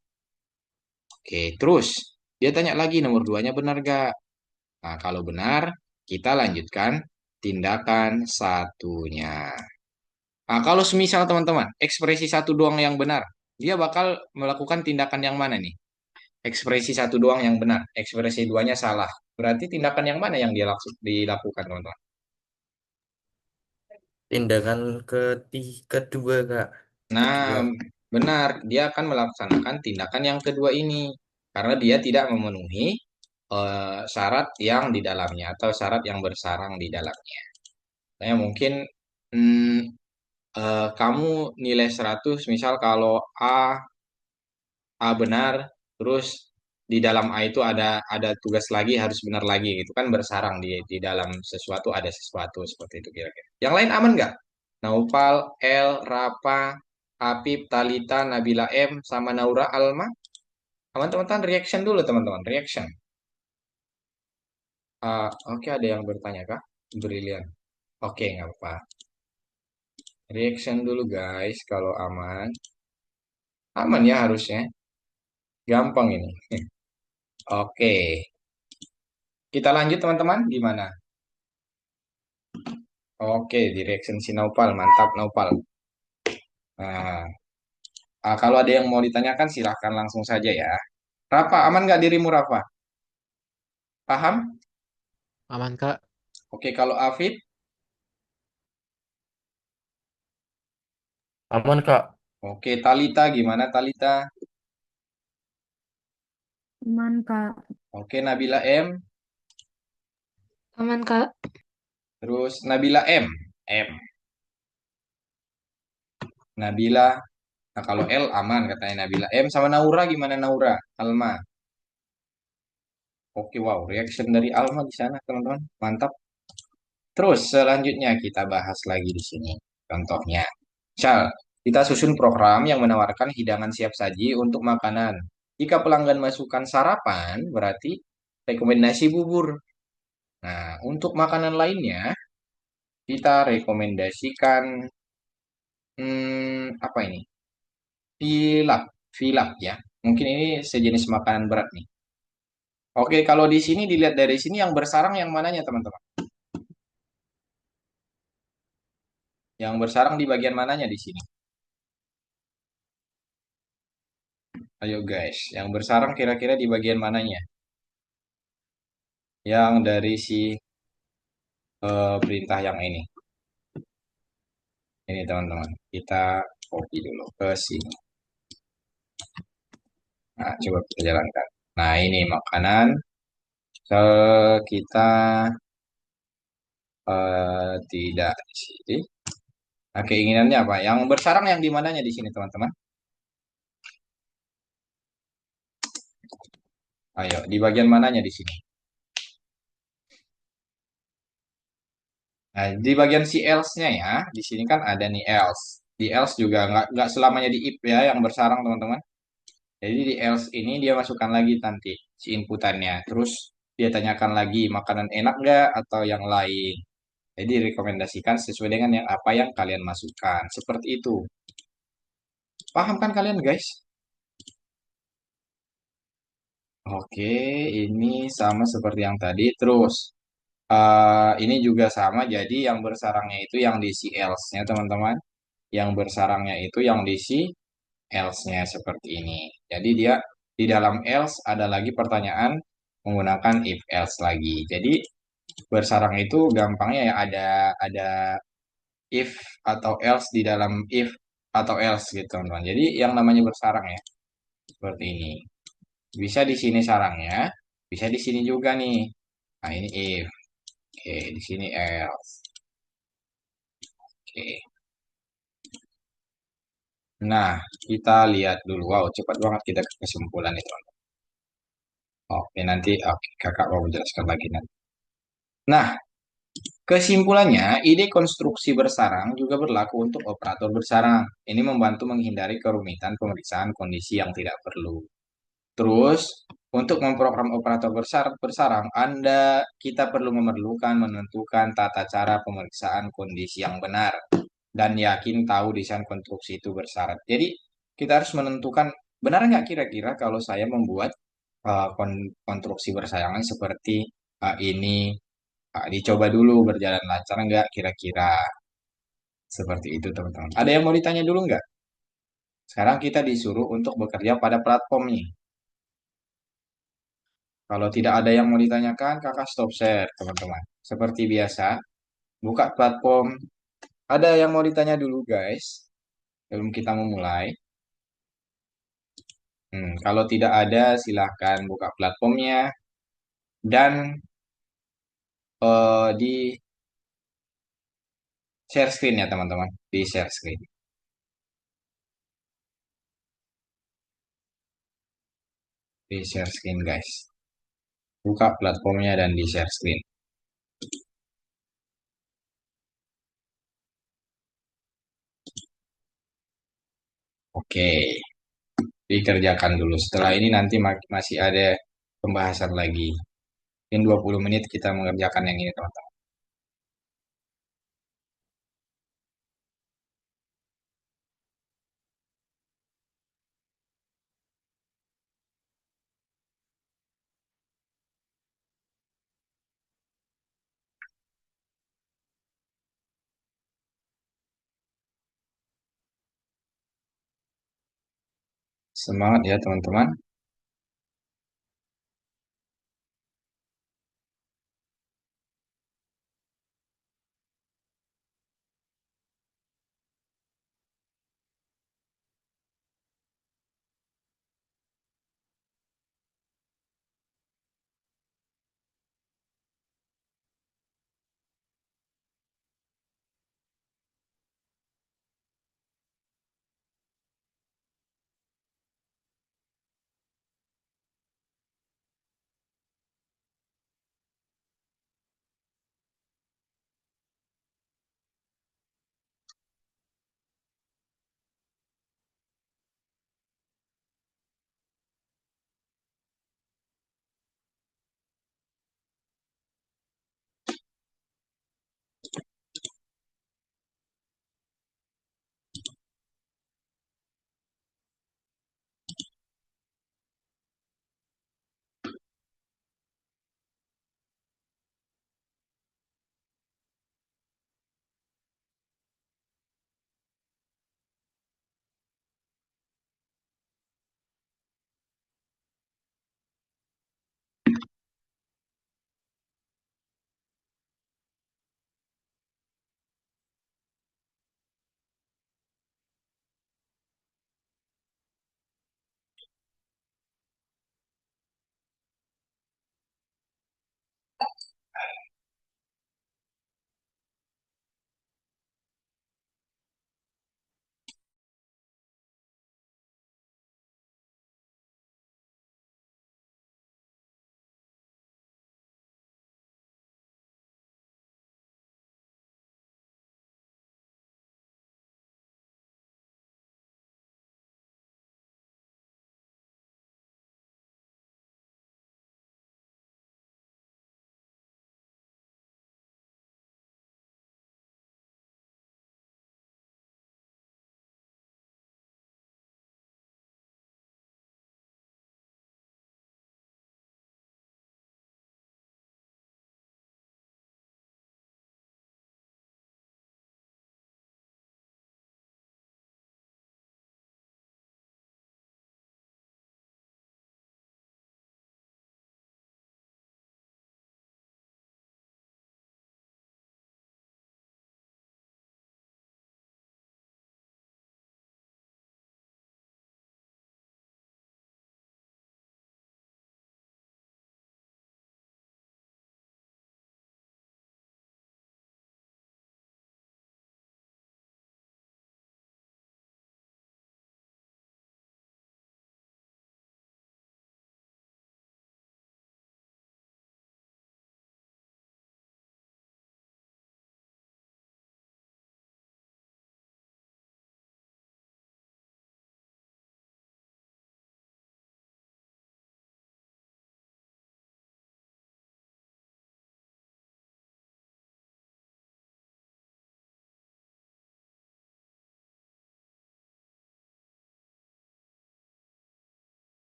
oke, terus dia tanya lagi nomor duanya benar gak? Nah, kalau benar, kita lanjutkan tindakan satunya. Nah, kalau semisal teman-teman, ekspresi satu doang yang benar, dia bakal melakukan tindakan yang mana nih? Ekspresi satu doang yang benar, ekspresi duanya salah. Berarti tindakan yang mana yang dia dilakukan, teman-teman? Tindakan kedua, Kak. Kedua. Nah, benar, dia akan melaksanakan tindakan yang kedua ini karena dia tidak memenuhi syarat yang di dalamnya atau syarat yang bersarang di dalamnya. Saya mungkin hmm, kamu nilai 100, misal kalau A benar, terus di dalam A itu ada tugas lagi harus benar lagi gitu kan bersarang di dalam sesuatu ada sesuatu seperti itu kira-kira. Yang lain aman nggak? Naupal, L, Rapa, Apip, Talita, Nabila M, sama Naura Alma. Teman-teman reaction dulu teman-teman, reaction. Oke, ada yang bertanya kah? Brilian. Oke, nggak apa-apa. Reaction dulu guys, kalau aman. Aman ya harusnya. Gampang ini. Oke, kita lanjut teman-teman. Gimana? Oke, di reaction si Naupal. Mantap, Naupal. Nah, kalau ada yang mau ditanyakan silahkan langsung saja ya. Rafa, aman nggak dirimu Rafa? Paham? Aman, Kak. Oke, kalau Afid. Aman, Kak. Oke, Talita gimana Talita? Aman, Kak. Oke, Nabila M. Aman, Kak. Terus Nabila M. M. Nabila. Nah, kalau L aman katanya Nabila M. Sama Naura gimana Naura? Alma. Oke, wow. Reaction dari Alma di sana, teman-teman. Mantap. Terus selanjutnya kita bahas lagi di sini. Contohnya. Misal, kita susun program yang menawarkan hidangan siap saji untuk makanan. Jika pelanggan masukkan sarapan, berarti rekomendasi bubur. Nah, untuk makanan lainnya, kita rekomendasikan apa ini? Filap, filap ya. Mungkin ini sejenis makanan berat nih. Oke, kalau di sini dilihat dari sini yang bersarang yang mananya teman-teman? Yang bersarang di bagian mananya di sini? Ayo guys, yang bersarang kira-kira di bagian mananya? Yang dari si perintah yang ini. Ini teman-teman, kita copy dulu ke sini. Nah, coba kita jalankan. Nah, ini makanan. Kita tidak di sini. Nah, keinginannya apa? Yang bersarang yang di mananya di sini, teman-teman? Ayo, di bagian mananya di sini? Nah, di bagian si else-nya ya, di sini kan ada nih else. Di else juga nggak selamanya di if ya yang bersarang, teman-teman. Jadi di else ini dia masukkan lagi nanti si inputannya. Terus dia tanyakan lagi makanan enak nggak atau yang lain. Jadi rekomendasikan sesuai dengan yang apa yang kalian masukkan. Seperti itu. Paham kan kalian guys? Oke, ini sama seperti yang tadi. Terus ini juga sama. Jadi yang bersarangnya itu yang di si else-nya teman-teman. Yang bersarangnya itu yang di si else-nya seperti ini. Jadi dia di dalam else ada lagi pertanyaan menggunakan if else lagi. Jadi bersarang itu gampangnya ya ada if atau else di dalam if atau else gitu teman-teman. Jadi yang namanya bersarang ya seperti ini. Bisa di sini sarangnya, bisa di sini juga nih. Nah, ini if. Oke, di sini else. Oke. Nah, kita lihat dulu. Wow, cepat banget kita ke kesimpulan itu. Oke, nanti kakak mau menjelaskan lagi nanti. Nah, kesimpulannya, ide konstruksi bersarang juga berlaku untuk operator bersarang. Ini membantu menghindari kerumitan pemeriksaan kondisi yang tidak perlu. Terus, untuk memprogram operator bersarang, kita perlu memerlukan menentukan tata cara pemeriksaan kondisi yang benar dan yakin tahu desain konstruksi itu bersyarat. Jadi, kita harus menentukan benar nggak kira-kira kalau saya membuat konstruksi bersayangan seperti ini. Dicoba dulu berjalan lancar nggak kira-kira seperti itu teman-teman. Ada yang mau ditanya dulu nggak? Sekarang kita disuruh untuk bekerja pada platform nih. Kalau tidak ada yang mau ditanyakan, kakak stop share teman-teman. Seperti biasa, buka platform. Ada yang mau ditanya dulu guys, sebelum kita memulai. Kalau tidak ada, silahkan buka platformnya dan di share screen ya teman-teman. Di share screen. Di share screen guys. Buka platformnya dan di share screen. Oke, dikerjakan dulu. Setelah ini nanti masih ada pembahasan lagi. Mungkin 20 menit kita mengerjakan yang ini, teman-teman. Semangat ya, teman-teman.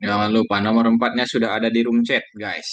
Jangan lupa nomor empatnya sudah ada di room chat, guys.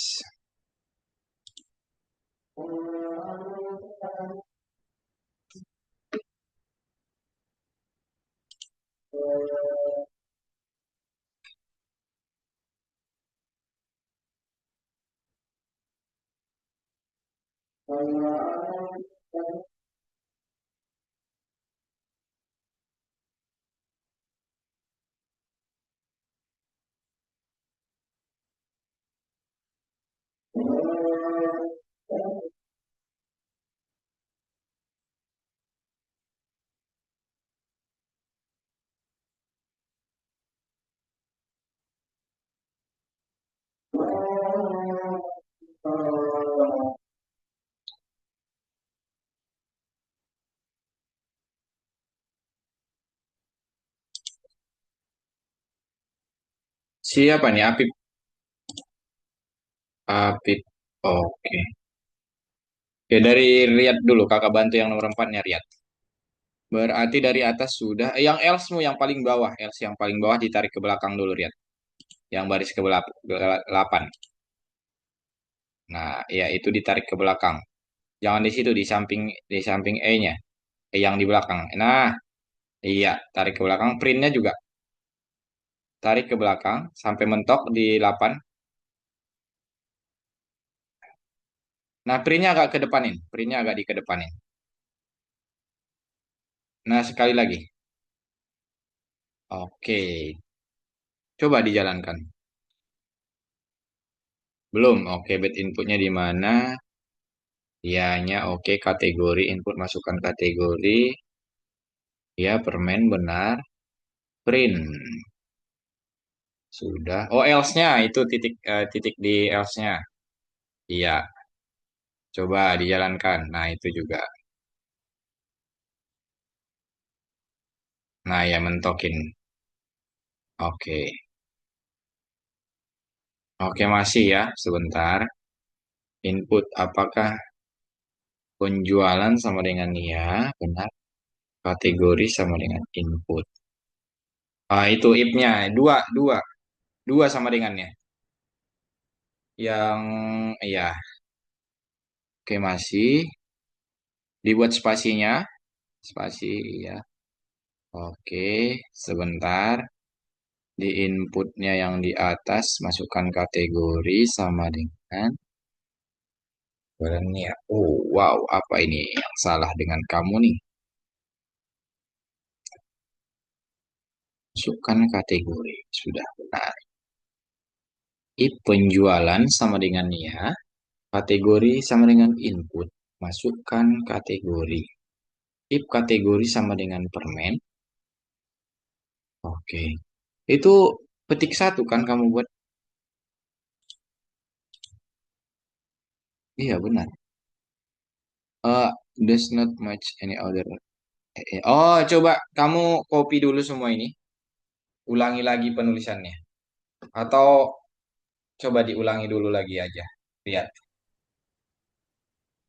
Siapa nih? Apip. Apip. Oke. Oke, dari Riyad dulu. Kakak bantu yang nomor empatnya Riyad. Berarti dari atas sudah. Yang else-mu yang paling bawah. Else yang paling bawah ditarik ke belakang dulu, Riyad. Yang baris ke 8. Nah, ya itu ditarik ke belakang. Jangan di situ, di samping E-nya. E yang di belakang. Nah, iya, tarik ke belakang. Printnya juga tarik ke belakang sampai mentok di 8. Nah, printnya agak ke depanin. Printnya agak dikedepanin. Nah, sekali lagi. Oke. Coba dijalankan. Belum. Oke, bed inputnya di mana? Ianya oke, kategori input masukkan kategori. Ya, permen benar. Print. Sudah. Oh, else-nya itu titik di else-nya. Iya, coba dijalankan. Nah, itu juga. Nah, ya mentokin. Oke. Oke, masih ya. Sebentar. Input apakah penjualan sama dengan ya? Benar. Kategori sama dengan input. Ah, itu if-nya. Dua, dua. Dua sama dengannya. Yang, ya. Oke, masih. Dibuat spasinya. Spasi, ya. Oke, sebentar. Di inputnya yang di atas, masukkan kategori sama dengan ya. Oh, wow. Apa ini yang salah dengan kamu nih? Masukkan kategori. Sudah benar. If penjualan sama dengan ya. Kategori sama dengan input. Masukkan kategori. If kategori sama dengan permen. Oke. Itu petik satu kan kamu buat? Iya benar. Does not match any other. Oh, coba kamu copy dulu semua ini. Ulangi lagi penulisannya. Atau coba diulangi dulu lagi aja. Lihat.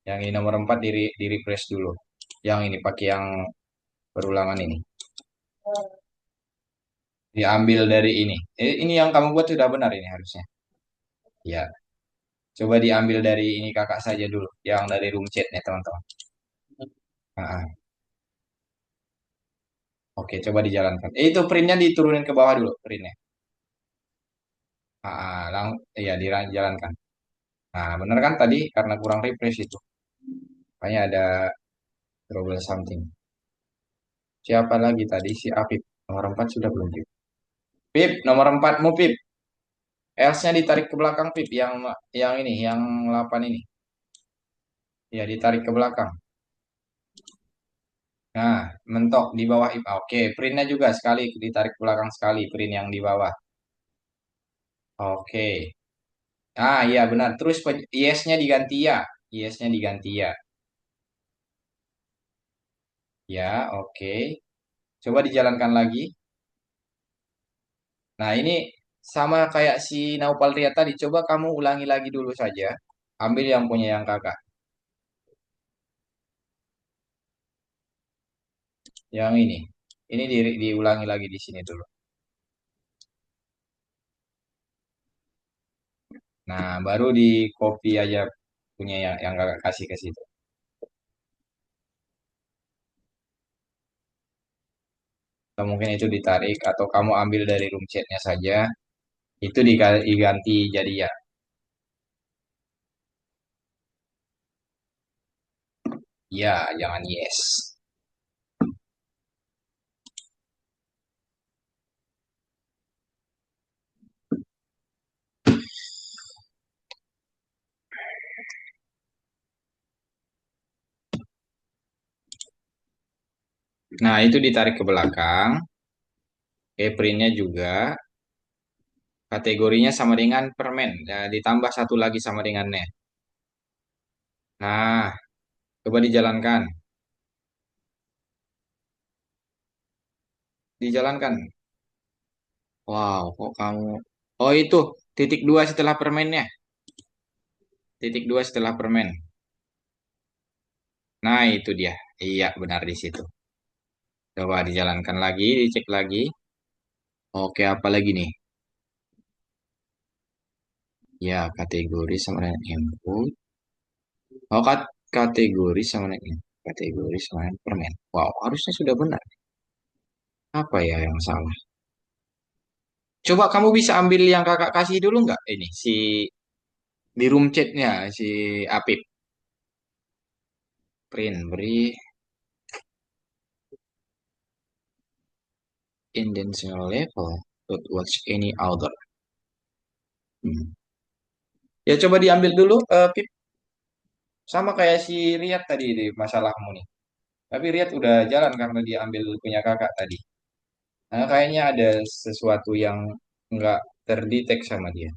Yang ini nomor 4 di refresh dulu. Yang ini pakai yang berulangan ini. Diambil dari ini. Ini yang kamu buat sudah benar ini harusnya. Ya, coba diambil dari ini kakak saja dulu. Yang dari room chatnya teman-teman. Ah, oke, coba dijalankan. Itu printnya diturunin ke bawah dulu, printnya. Iya, dijalankan. Nah, bener kan tadi karena kurang refresh itu. Makanya ada trouble something. Siapa lagi tadi? Si Apip. Nomor 4 sudah belum, Pip? Pip, nomor 4-mu, Pip. Else-nya ditarik ke belakang, Pip. Yang ini, yang 8 ini. Ya, ditarik ke belakang. Nah, mentok di bawah if. Oke, printnya juga sekali ditarik ke belakang sekali, print yang di bawah. Oke. Ah, iya benar. Terus yes-nya diganti ya. Yes-nya diganti ya. Ya, oke. Coba dijalankan lagi. Nah, ini sama kayak si Naupal Ria tadi. Coba kamu ulangi lagi dulu saja. Ambil yang punya yang kakak. Yang ini. Ini diulangi lagi di sini dulu. Nah, baru di copy aja punya yang kakak kasih ke situ. Atau mungkin itu ditarik atau kamu ambil dari room chatnya saja. Itu diganti jadi ya. Ya, jangan yes. Nah, itu ditarik ke belakang. Oke, printnya juga. Kategorinya sama dengan permen. Ya, ditambah satu lagi sama dengannya. Nah, coba dijalankan. Dijalankan. Wow, kok kamu... Oh, itu. Titik dua setelah permennya. Titik dua setelah permen. Nah, itu dia. Iya, benar di situ. Coba dijalankan lagi, dicek lagi. Oke, apa lagi nih? Ya, kategori sama dengan input. Oh, kategori sama dengan input. Kategori sama dengan permen. Wow, harusnya sudah benar. Apa ya yang salah? Coba kamu bisa ambil yang kakak kasih dulu nggak? Ini si di room chatnya si Apip. Print beri intentional level. Don't watch any other. Hmm. Ya coba diambil dulu, Pip. Sama kayak si Riyad tadi di masalahmu nih. Tapi Riyad udah jalan karena dia ambil punya kakak tadi. Nah, kayaknya ada sesuatu yang nggak terdetek sama dia.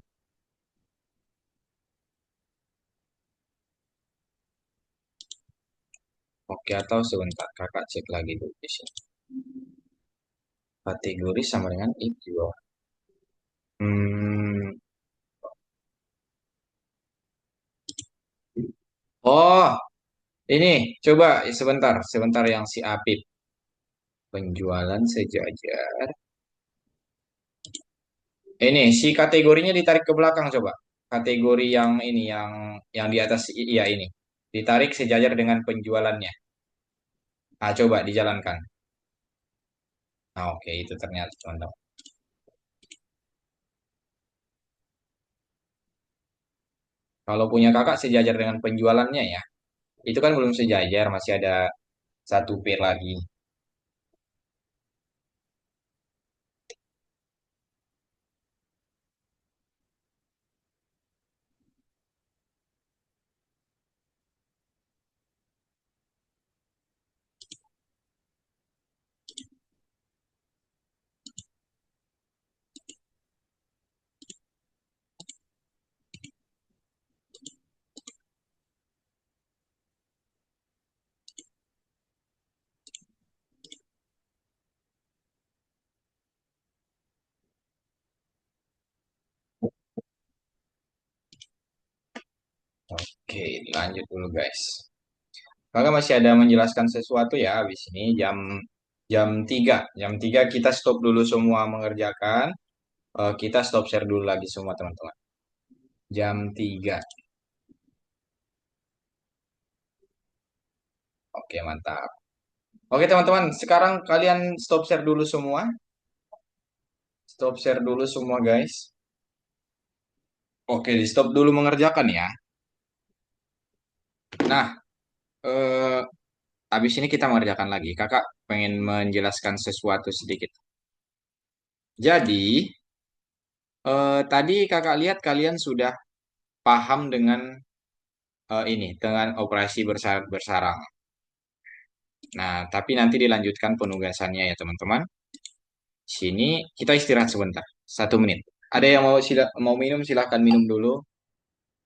Oke, atau sebentar, kakak cek lagi dulu di sini. Kategori sama dengan itu. Hmm. Oh, ini coba sebentar, sebentar yang si Apip. Penjualan sejajar. Ini si kategorinya ditarik ke belakang coba. Kategori yang ini yang di atas iya ini. Ditarik sejajar dengan penjualannya. Ah, coba dijalankan. Nah, oke itu ternyata contoh. Kalau punya kakak sejajar dengan penjualannya ya. Itu kan belum sejajar, masih ada satu P lagi. Oke, lanjut dulu guys. Kakak masih ada menjelaskan sesuatu ya habis ini jam 3. Jam 3 kita stop dulu semua mengerjakan. Kita stop share dulu lagi semua teman-teman. Jam 3. Oke, mantap. Oke, teman-teman, sekarang kalian stop share dulu semua. Stop share dulu semua, guys. Oke, di stop dulu mengerjakan ya. Nah, eh, habis ini kita mengerjakan lagi. Kakak pengen menjelaskan sesuatu sedikit. Jadi, tadi kakak lihat kalian sudah paham dengan ini, dengan operasi bersarang. Nah, tapi nanti dilanjutkan penugasannya ya, teman-teman. Sini kita istirahat sebentar, 1 menit. Ada yang mau minum silahkan minum dulu.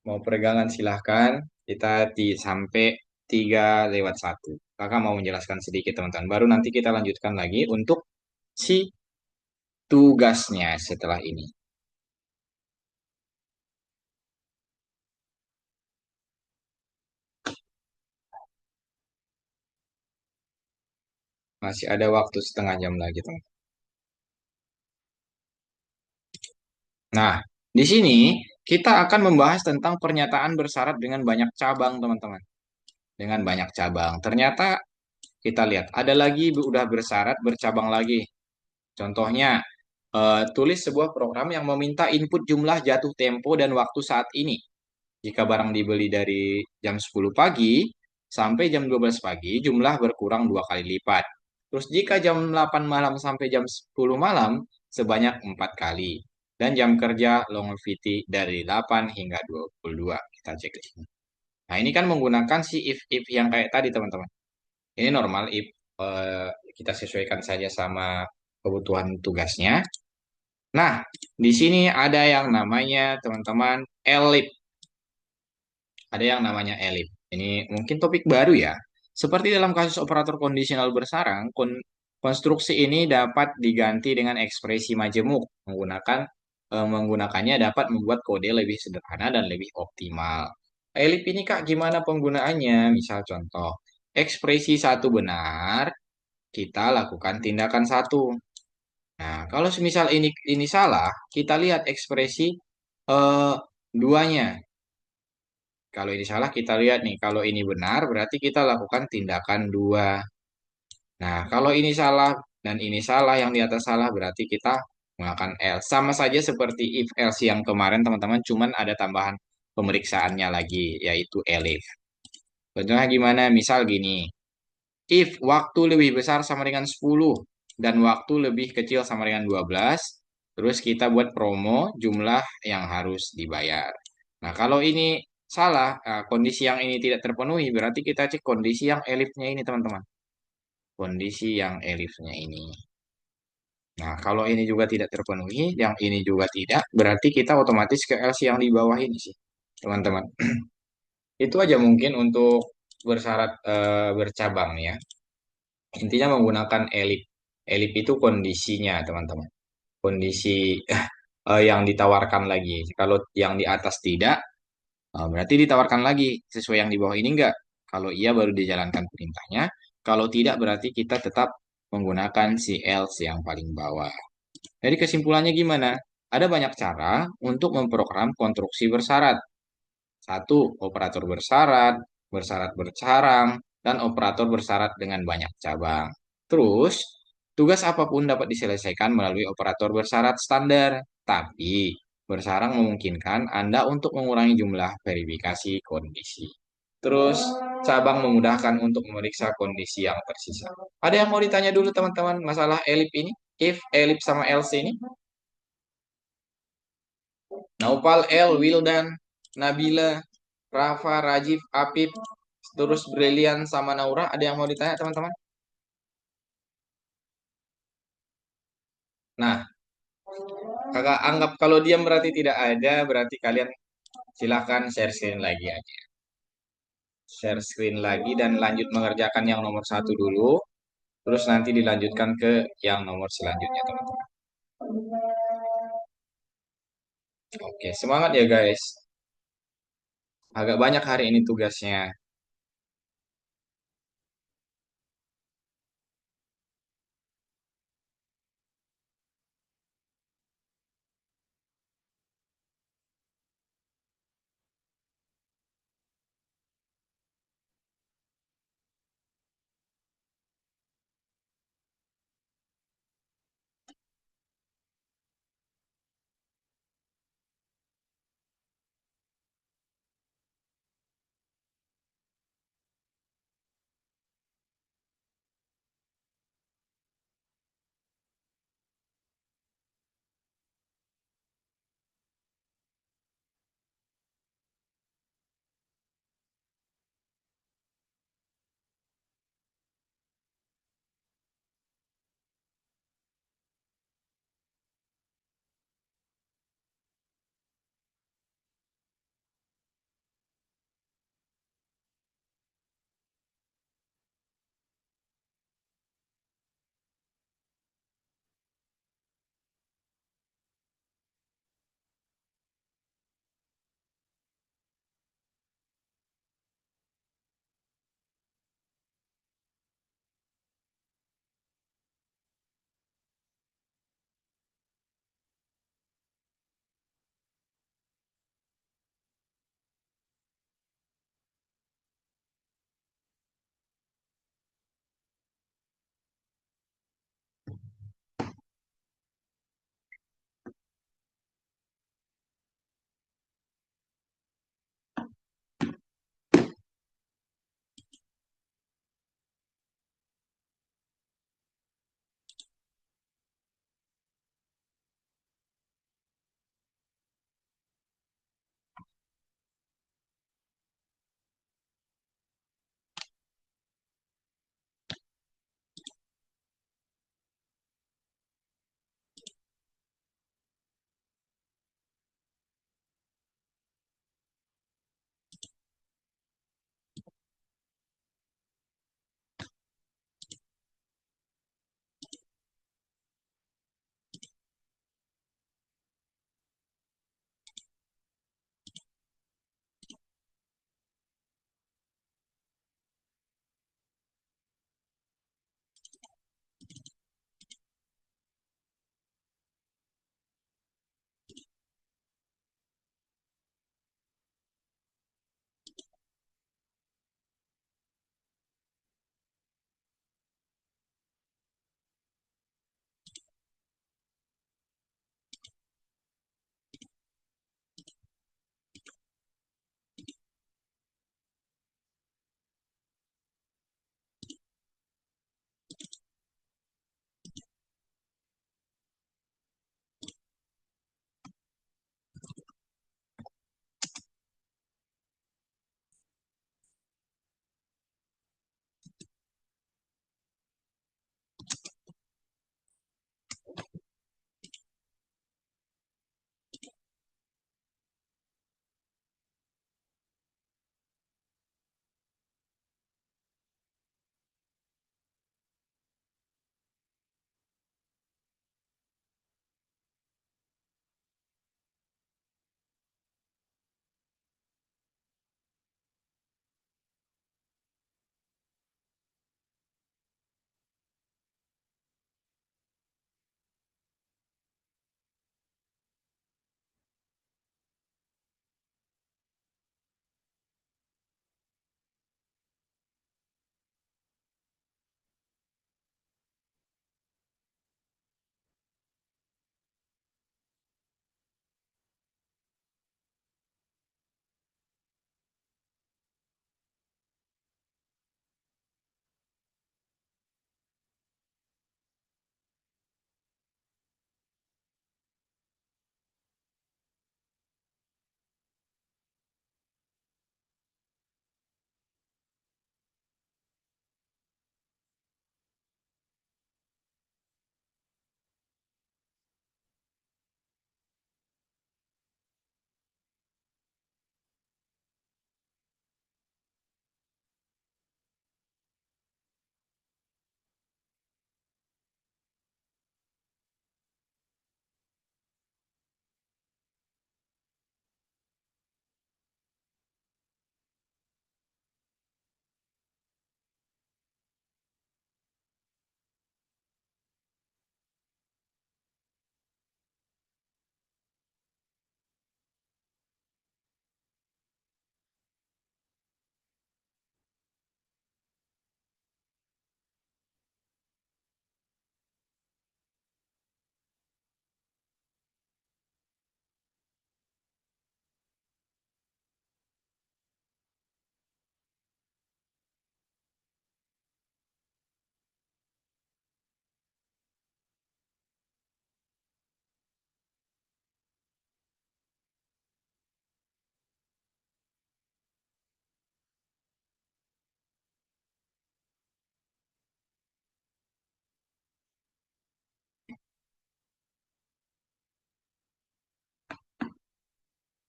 Mau peregangan silahkan. Kita sampai 3:01. Kakak mau menjelaskan sedikit teman-teman. Baru nanti kita lanjutkan lagi untuk si tugasnya setelah ini. Masih ada waktu setengah jam lagi teman. Nah, di sini kita akan membahas tentang pernyataan bersyarat dengan banyak cabang, teman-teman. Dengan banyak cabang. Ternyata kita lihat ada lagi udah bersyarat bercabang lagi. Contohnya, tulis sebuah program yang meminta input jumlah jatuh tempo dan waktu saat ini. Jika barang dibeli dari jam 10 pagi sampai jam 12 pagi, jumlah berkurang 2 kali lipat. Terus jika jam 8 malam sampai jam 10 malam, sebanyak 4 kali. Dan jam kerja longevity dari 8 hingga 22. Kita cek di sini. Nah, ini kan menggunakan si if yang kayak tadi, teman-teman. Ini normal if kita sesuaikan saja sama kebutuhan tugasnya. Nah, di sini ada yang namanya, teman-teman, elif. Ada yang namanya elif. Ini mungkin topik baru ya. Seperti dalam kasus operator kondisional bersarang, konstruksi ini dapat diganti dengan ekspresi majemuk. Menggunakannya dapat membuat kode lebih sederhana dan lebih optimal. Elif ini Kak, gimana penggunaannya? Misal contoh, ekspresi satu benar, kita lakukan tindakan satu. Nah, kalau semisal ini salah, kita lihat ekspresi eh, duanya. Kalau ini salah, kita lihat nih. Kalau ini benar, berarti kita lakukan tindakan dua. Nah, kalau ini salah dan ini salah, yang di atas salah, berarti kita menggunakan else. Sama saja seperti if else yang kemarin, teman-teman. Cuman ada tambahan pemeriksaannya lagi, yaitu elif. Contohnya gimana? Misal gini. If waktu lebih besar sama dengan 10 dan waktu lebih kecil sama dengan 12, terus kita buat promo jumlah yang harus dibayar. Nah, kalau ini salah, kondisi yang ini tidak terpenuhi, berarti kita cek kondisi yang elifnya ini, teman-teman. Kondisi yang elifnya ini. Nah, kalau ini juga tidak terpenuhi, yang ini juga tidak, berarti kita otomatis ke else yang di bawah ini sih, teman-teman. Itu aja mungkin untuk bersyarat bercabang ya. Intinya menggunakan elip. Elip itu kondisinya, teman-teman. Kondisi yang ditawarkan lagi. Kalau yang di atas tidak, berarti ditawarkan lagi. Sesuai yang di bawah ini enggak. Kalau iya baru dijalankan perintahnya. Kalau tidak berarti kita tetap menggunakan si else yang paling bawah. Jadi kesimpulannya gimana? Ada banyak cara untuk memprogram konstruksi bersyarat. Satu, operator bersyarat, bersyarat bercarang, dan operator bersyarat dengan banyak cabang. Terus, tugas apapun dapat diselesaikan melalui operator bersyarat standar, tapi bersarang memungkinkan Anda untuk mengurangi jumlah verifikasi kondisi. Terus, cabang memudahkan untuk memeriksa kondisi yang tersisa. Ada yang mau ditanya dulu teman-teman masalah elip ini? If, elip sama else ini? Naupal, El, Wildan, Nabila, Rafa, Rajif, Apip, terus Brilian sama Naura. Ada yang mau ditanya teman-teman? Nah, kakak anggap kalau diam berarti tidak ada, berarti kalian silahkan share screen lagi aja. Share screen lagi dan lanjut mengerjakan yang nomor satu dulu. Terus nanti dilanjutkan ke yang nomor selanjutnya teman-teman. Oke, semangat ya guys. Agak banyak hari ini tugasnya.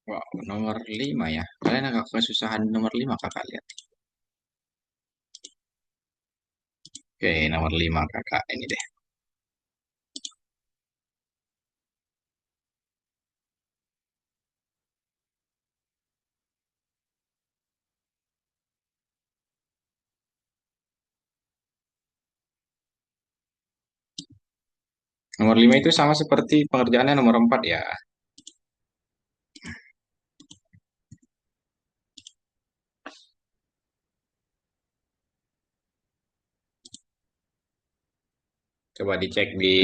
Wow, nomor 5 ya. Kalian agak kesusahan nomor 5 kakak lihat. Oke, nomor 5 kakak ini deh. Nomor 5 itu sama seperti pengerjaannya nomor 4 ya. Coba dicek di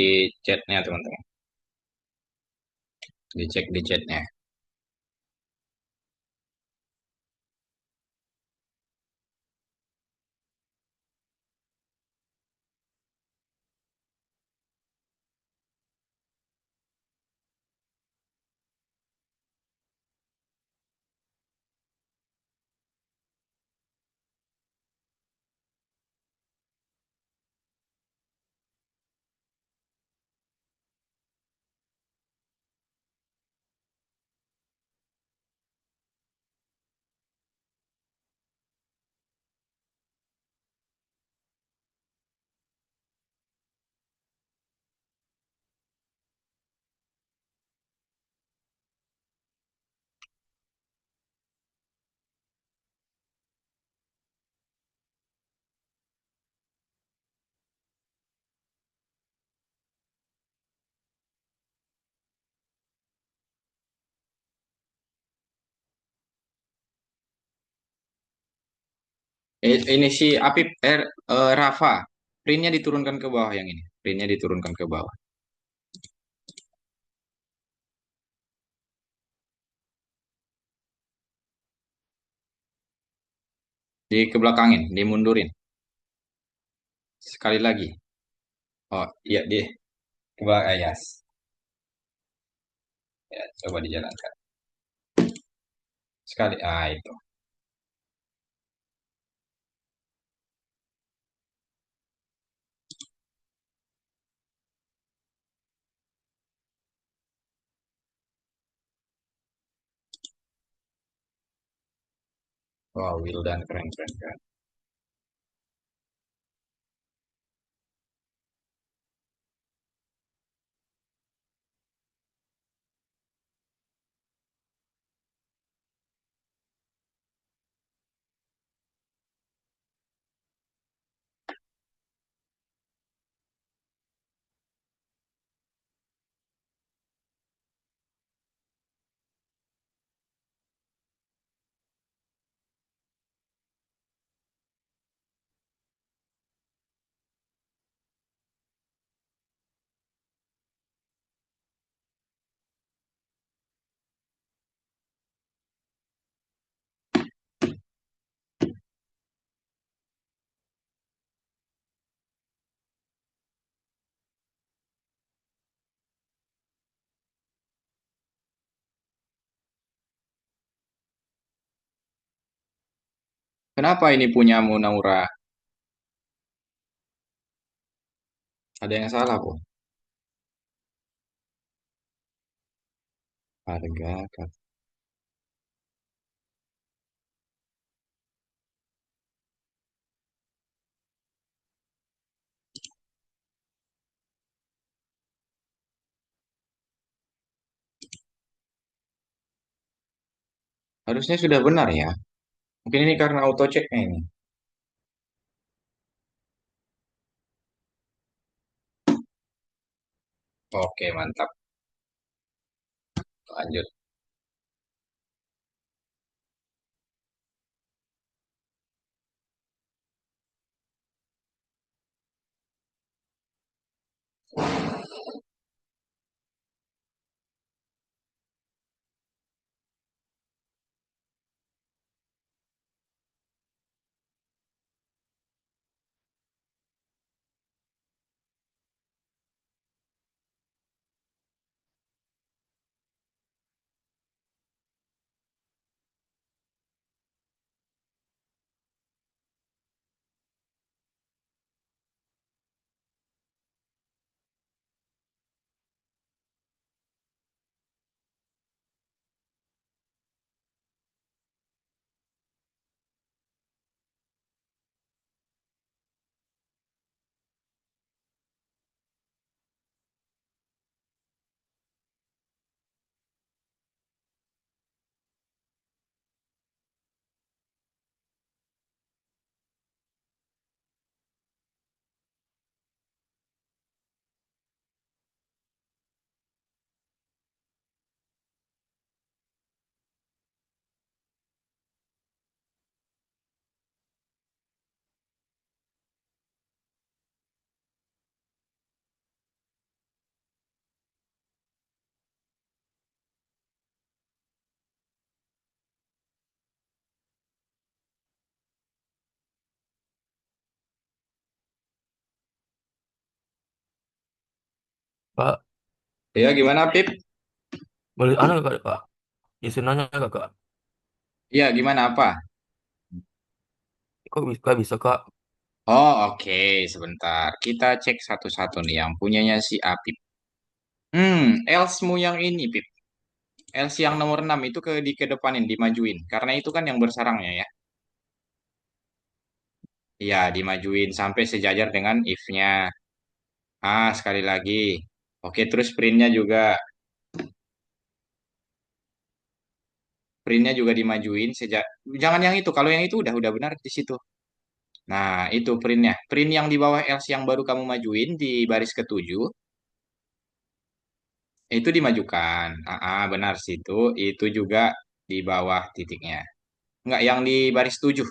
chatnya teman-teman. Dicek di chatnya. Ini si Apip Rafa. Printnya diturunkan ke bawah yang ini. Printnya diturunkan ke bawah. Di kebelakangin, dimundurin. Sekali lagi. Oh, iya di ke belakang. Yes. Ya, coba dijalankan. Sekali. Ah, itu. Wow, Wildan keren keren keren. Kenapa ini punyamu, Naura? Ada yang salah, kok. Harga, harusnya sudah benar ya. Mungkin ini karena auto checknya ini. Oke, mantap. Lanjut. Kak, Ya, gimana, Pip? boleh anu kak, kak. Izin nanya kak. Ya, gimana apa? Kok bisa kak? Oh, oke. Sebentar. Kita cek satu-satu nih yang punyanya si Apip. Elsmu yang ini, Pip. Els yang nomor 6 itu dikedepanin, dimajuin. Karena itu kan yang bersarangnya ya. Iya, dimajuin sampai sejajar dengan if-nya. Sekali lagi. Oke, terus printnya juga. Printnya juga dimajuin sejak. Jangan yang itu. Kalau yang itu udah benar di situ. Nah, itu printnya. Print yang di bawah else yang baru kamu majuin di baris ketujuh itu dimajukan. Benar situ. Itu juga di bawah titiknya. Enggak, yang di baris 7.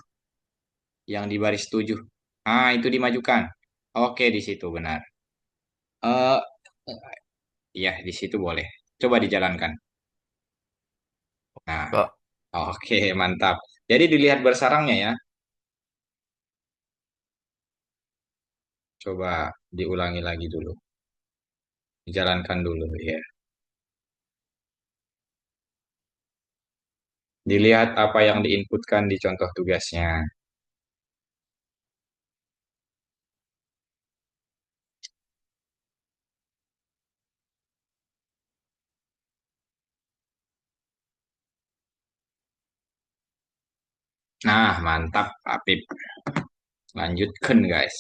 Yang di baris 7. Itu dimajukan. Oke, di situ benar. Eh, iya, di situ boleh. Coba dijalankan. Nah, Kak, oke, mantap. Jadi dilihat bersarangnya ya. Coba diulangi lagi dulu. Dijalankan dulu ya. Dilihat apa yang diinputkan di contoh tugasnya. Nah, mantap, Apip. Lanjutkan, guys.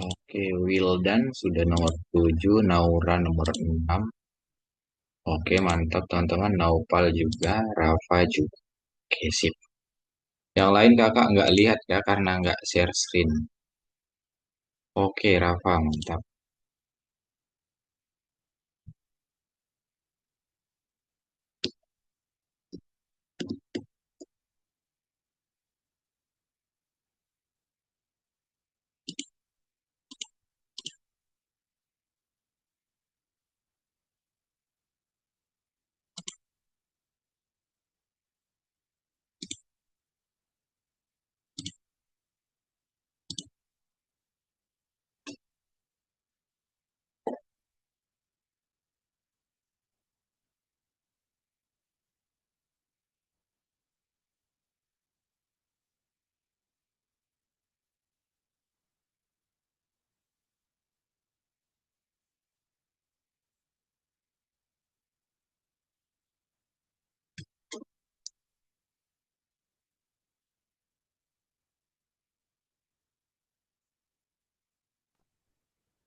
Oke, Wildan sudah nomor 7, Naura nomor 6. Oke, mantap teman-teman. Naupal juga, Rafa juga. Oke, sip. Yang lain kakak nggak lihat ya karena nggak share screen. Oke, Rafa, mantap.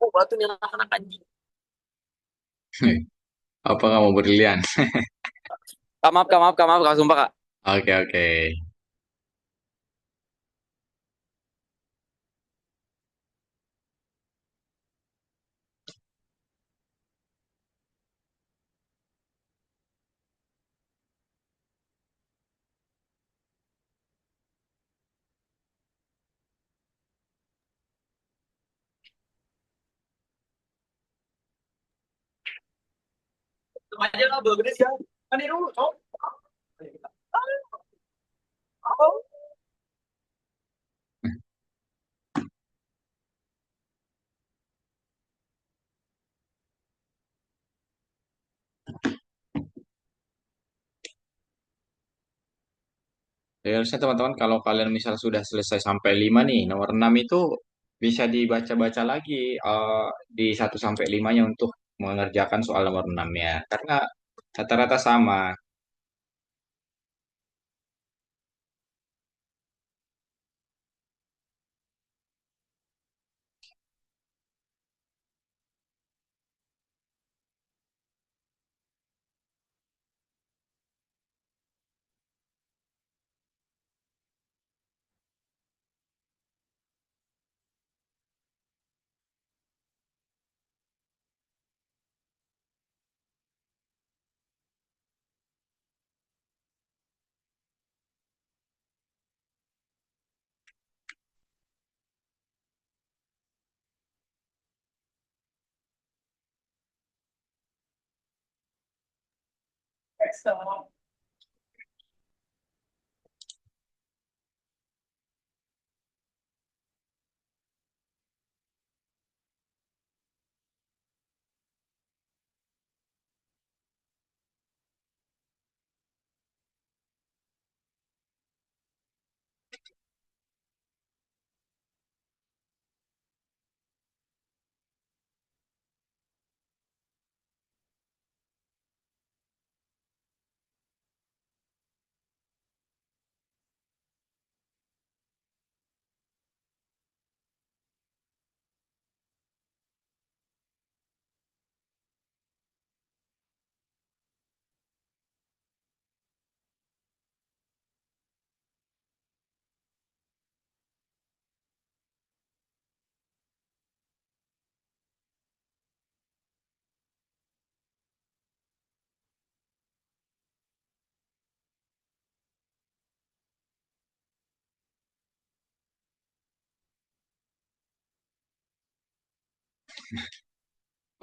oh, batu nih anak-anak anjing. Apa kamu berlian? Kak, maaf, kak, sumpah kak. Oke, oke. Aja lah, bagus ya. Kan ini dulu, cok. Ya, harusnya teman-teman kalau kalian misal sudah selesai sampai 5 nih, nomor 6 itu bisa dibaca-baca lagi di 1 sampai 5-nya untuk mengerjakan soal nomor 6 ya. Karena rata-rata sama.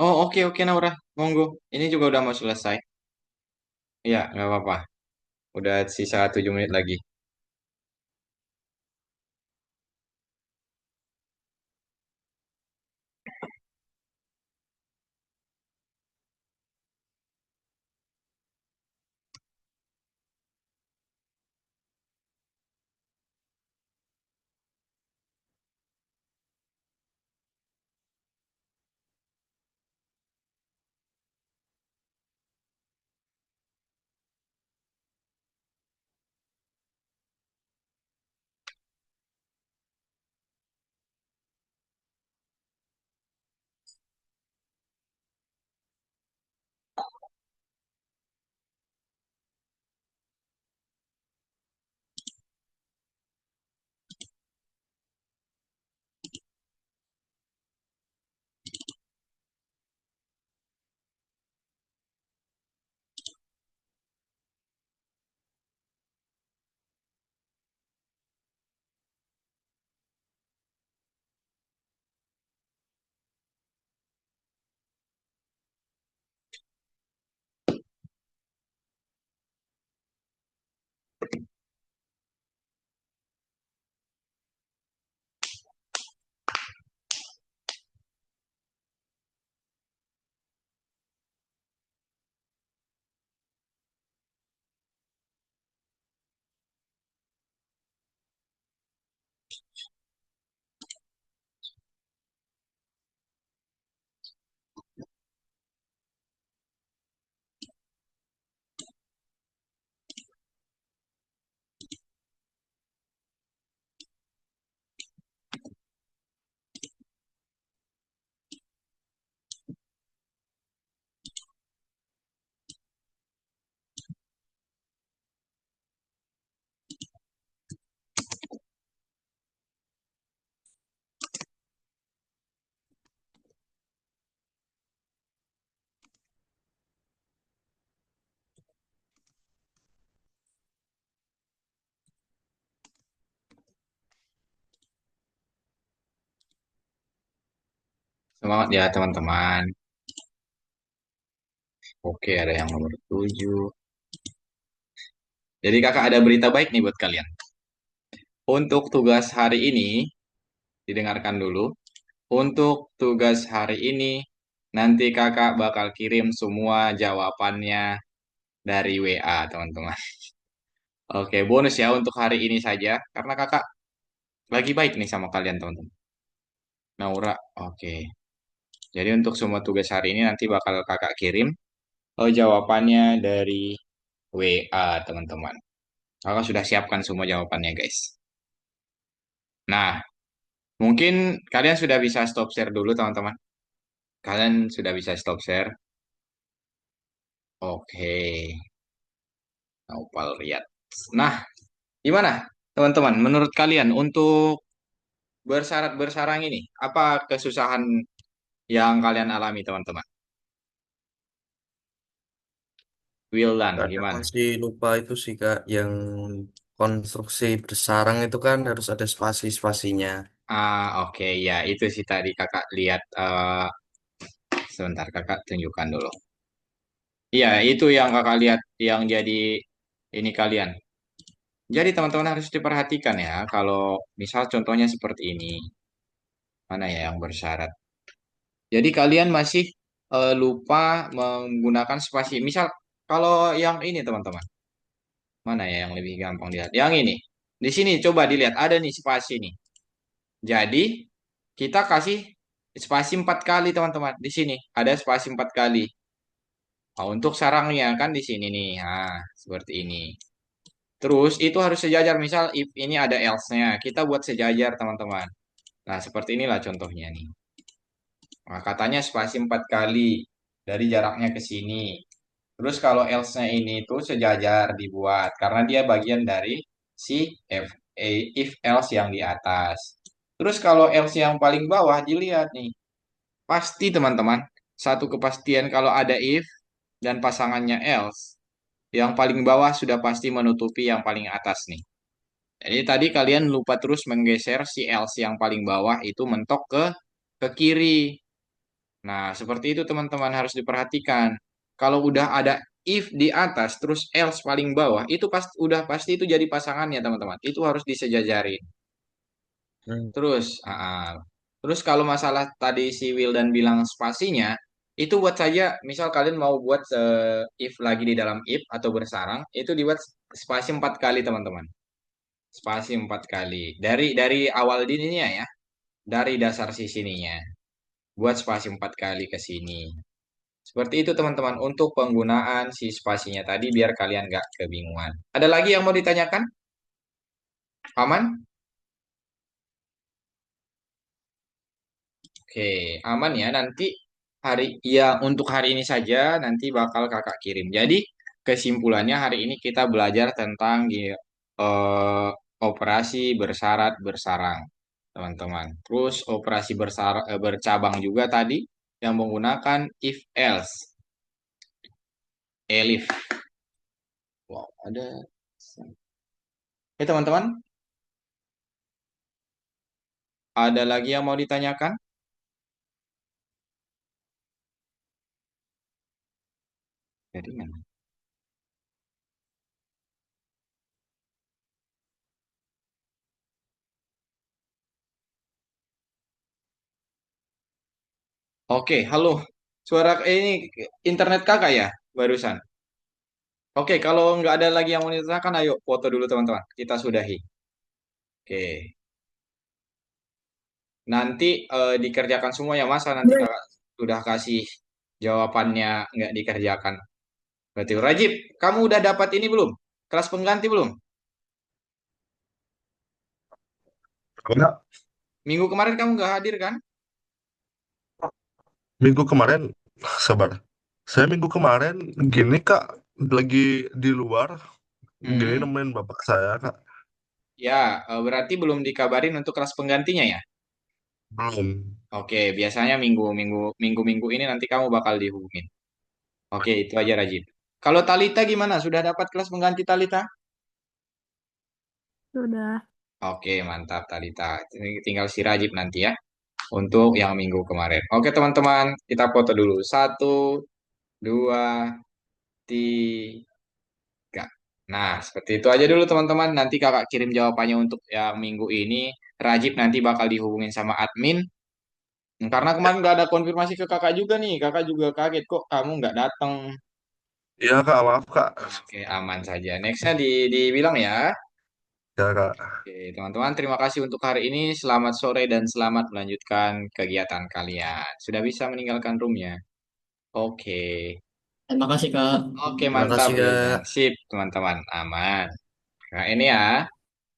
Oh, oke, oke, Naura. Monggo. Ini juga udah mau selesai. Iya, nggak apa-apa. Udah sisa 7 menit lagi. Semangat ya, teman-teman. Oke, ada yang nomor 7. Jadi kakak ada berita baik nih buat kalian. Untuk tugas hari ini, didengarkan dulu. Untuk tugas hari ini, nanti kakak bakal kirim semua jawabannya dari WA, teman-teman. Oke, bonus ya untuk hari ini saja. Karena kakak lagi baik nih sama kalian teman-teman. Naura, oke. Jadi untuk semua tugas hari ini nanti bakal kakak kirim jawabannya dari WA teman-teman. Kakak sudah siapkan semua jawabannya guys. Nah, mungkin kalian sudah bisa stop share dulu teman-teman. Kalian sudah bisa stop share. Oke, Naupal lihat. Nah, gimana teman-teman? Menurut kalian untuk bersyarat bersarang ini, apa kesusahan yang kalian alami teman-teman? Wildan, Kadang gimana? masih lupa itu sih Kak, yang konstruksi bersarang itu kan harus ada spasi-spasinya. Ah, oke ya itu sih tadi kakak lihat. Sebentar kakak tunjukkan dulu. Iya, itu yang kakak lihat yang jadi ini kalian. Jadi teman-teman harus diperhatikan ya, kalau misal contohnya seperti ini, mana ya yang bersyarat. Jadi kalian masih lupa menggunakan spasi. Misal kalau yang ini teman-teman, mana ya yang lebih gampang dilihat? Yang ini. Di sini coba dilihat ada nih spasi nih. Jadi kita kasih spasi 4 kali teman-teman. Di sini ada spasi 4 kali. Nah, untuk sarangnya kan di sini nih. Nah, seperti ini. Terus itu harus sejajar. Misal if ini ada else-nya, kita buat sejajar teman-teman. Nah, seperti inilah contohnya nih. Nah, katanya spasi 4 kali dari jaraknya ke sini. Terus kalau else-nya ini tuh sejajar dibuat karena dia bagian dari si if else yang di atas. Terus kalau else yang paling bawah dilihat nih. Pasti teman-teman, satu kepastian kalau ada if dan pasangannya else, yang paling bawah sudah pasti menutupi yang paling atas nih. Jadi tadi kalian lupa terus menggeser si else yang paling bawah itu mentok ke kiri. Nah, seperti itu teman-teman harus diperhatikan. Kalau udah ada if di atas terus else paling bawah, itu pasti udah pasti itu jadi pasangannya teman-teman. Itu harus disejajarin. Hmm. Terus, terus kalau masalah tadi si Wildan bilang spasinya, itu buat saja, misal kalian mau buat if lagi di dalam if atau bersarang, itu dibuat spasi 4 kali teman-teman. Spasi 4 kali. Dari awal dininya ya, dari dasar sininya. Buat spasi 4 kali ke sini. Seperti itu teman-teman untuk penggunaan si spasinya tadi biar kalian nggak kebingungan. Ada lagi yang mau ditanyakan? Aman? Oke, aman ya. Nanti ya untuk hari ini saja nanti bakal kakak kirim. Jadi kesimpulannya hari ini kita belajar tentang operasi bersyarat bersarang, teman-teman. Terus operasi bercabang juga tadi yang menggunakan if else, elif. Wow, ada. Oke, teman-teman, ada lagi yang mau ditanyakan? Jadi, oke, halo. Suara ini internet kakak ya barusan. Oke, kalau nggak ada lagi yang mau ditanyakan, ayo foto dulu teman-teman. Kita sudahi. Oke, nanti dikerjakan semua ya masa nanti kakak sudah kasih jawabannya nggak dikerjakan. Berarti Rajib, kamu udah dapat ini belum? Kelas pengganti belum? Enggak, Minggu kemarin kamu nggak hadir kan? minggu kemarin, sabar. Saya minggu kemarin gini Kak, lagi di luar, gini Hmm. nemenin bapak saya Kak. Ya, berarti belum dikabarin untuk kelas penggantinya ya? Belum. Oke, biasanya minggu-minggu ini nanti kamu bakal dihubungin. Oke, itu aja Rajib. Kalau Talita gimana? Sudah dapat kelas pengganti Talita? Sudah. Oke, mantap Talita. Ini tinggal si Rajib nanti ya untuk yang minggu kemarin. Oke, teman-teman, kita foto dulu. Satu, dua, tiga. Nah, seperti itu aja dulu teman-teman. Nanti kakak kirim jawabannya untuk yang minggu ini. Rajib nanti bakal dihubungin sama admin. Karena kemarin nggak ada konfirmasi ke kakak juga nih. Kakak juga kaget kok kamu nggak datang. Iya kak, maaf kak. Oke, aman saja. Nextnya dibilang ya. Ya kak. Oke, teman-teman, terima kasih untuk hari ini. Selamat sore dan selamat melanjutkan kegiatan kalian. Sudah bisa meninggalkan roomnya. Oke. Terima kasih, Kak. Oke, Terima mantap, kasih Wildan. Kak. Sip, teman-teman. Aman. Nah, ini ya.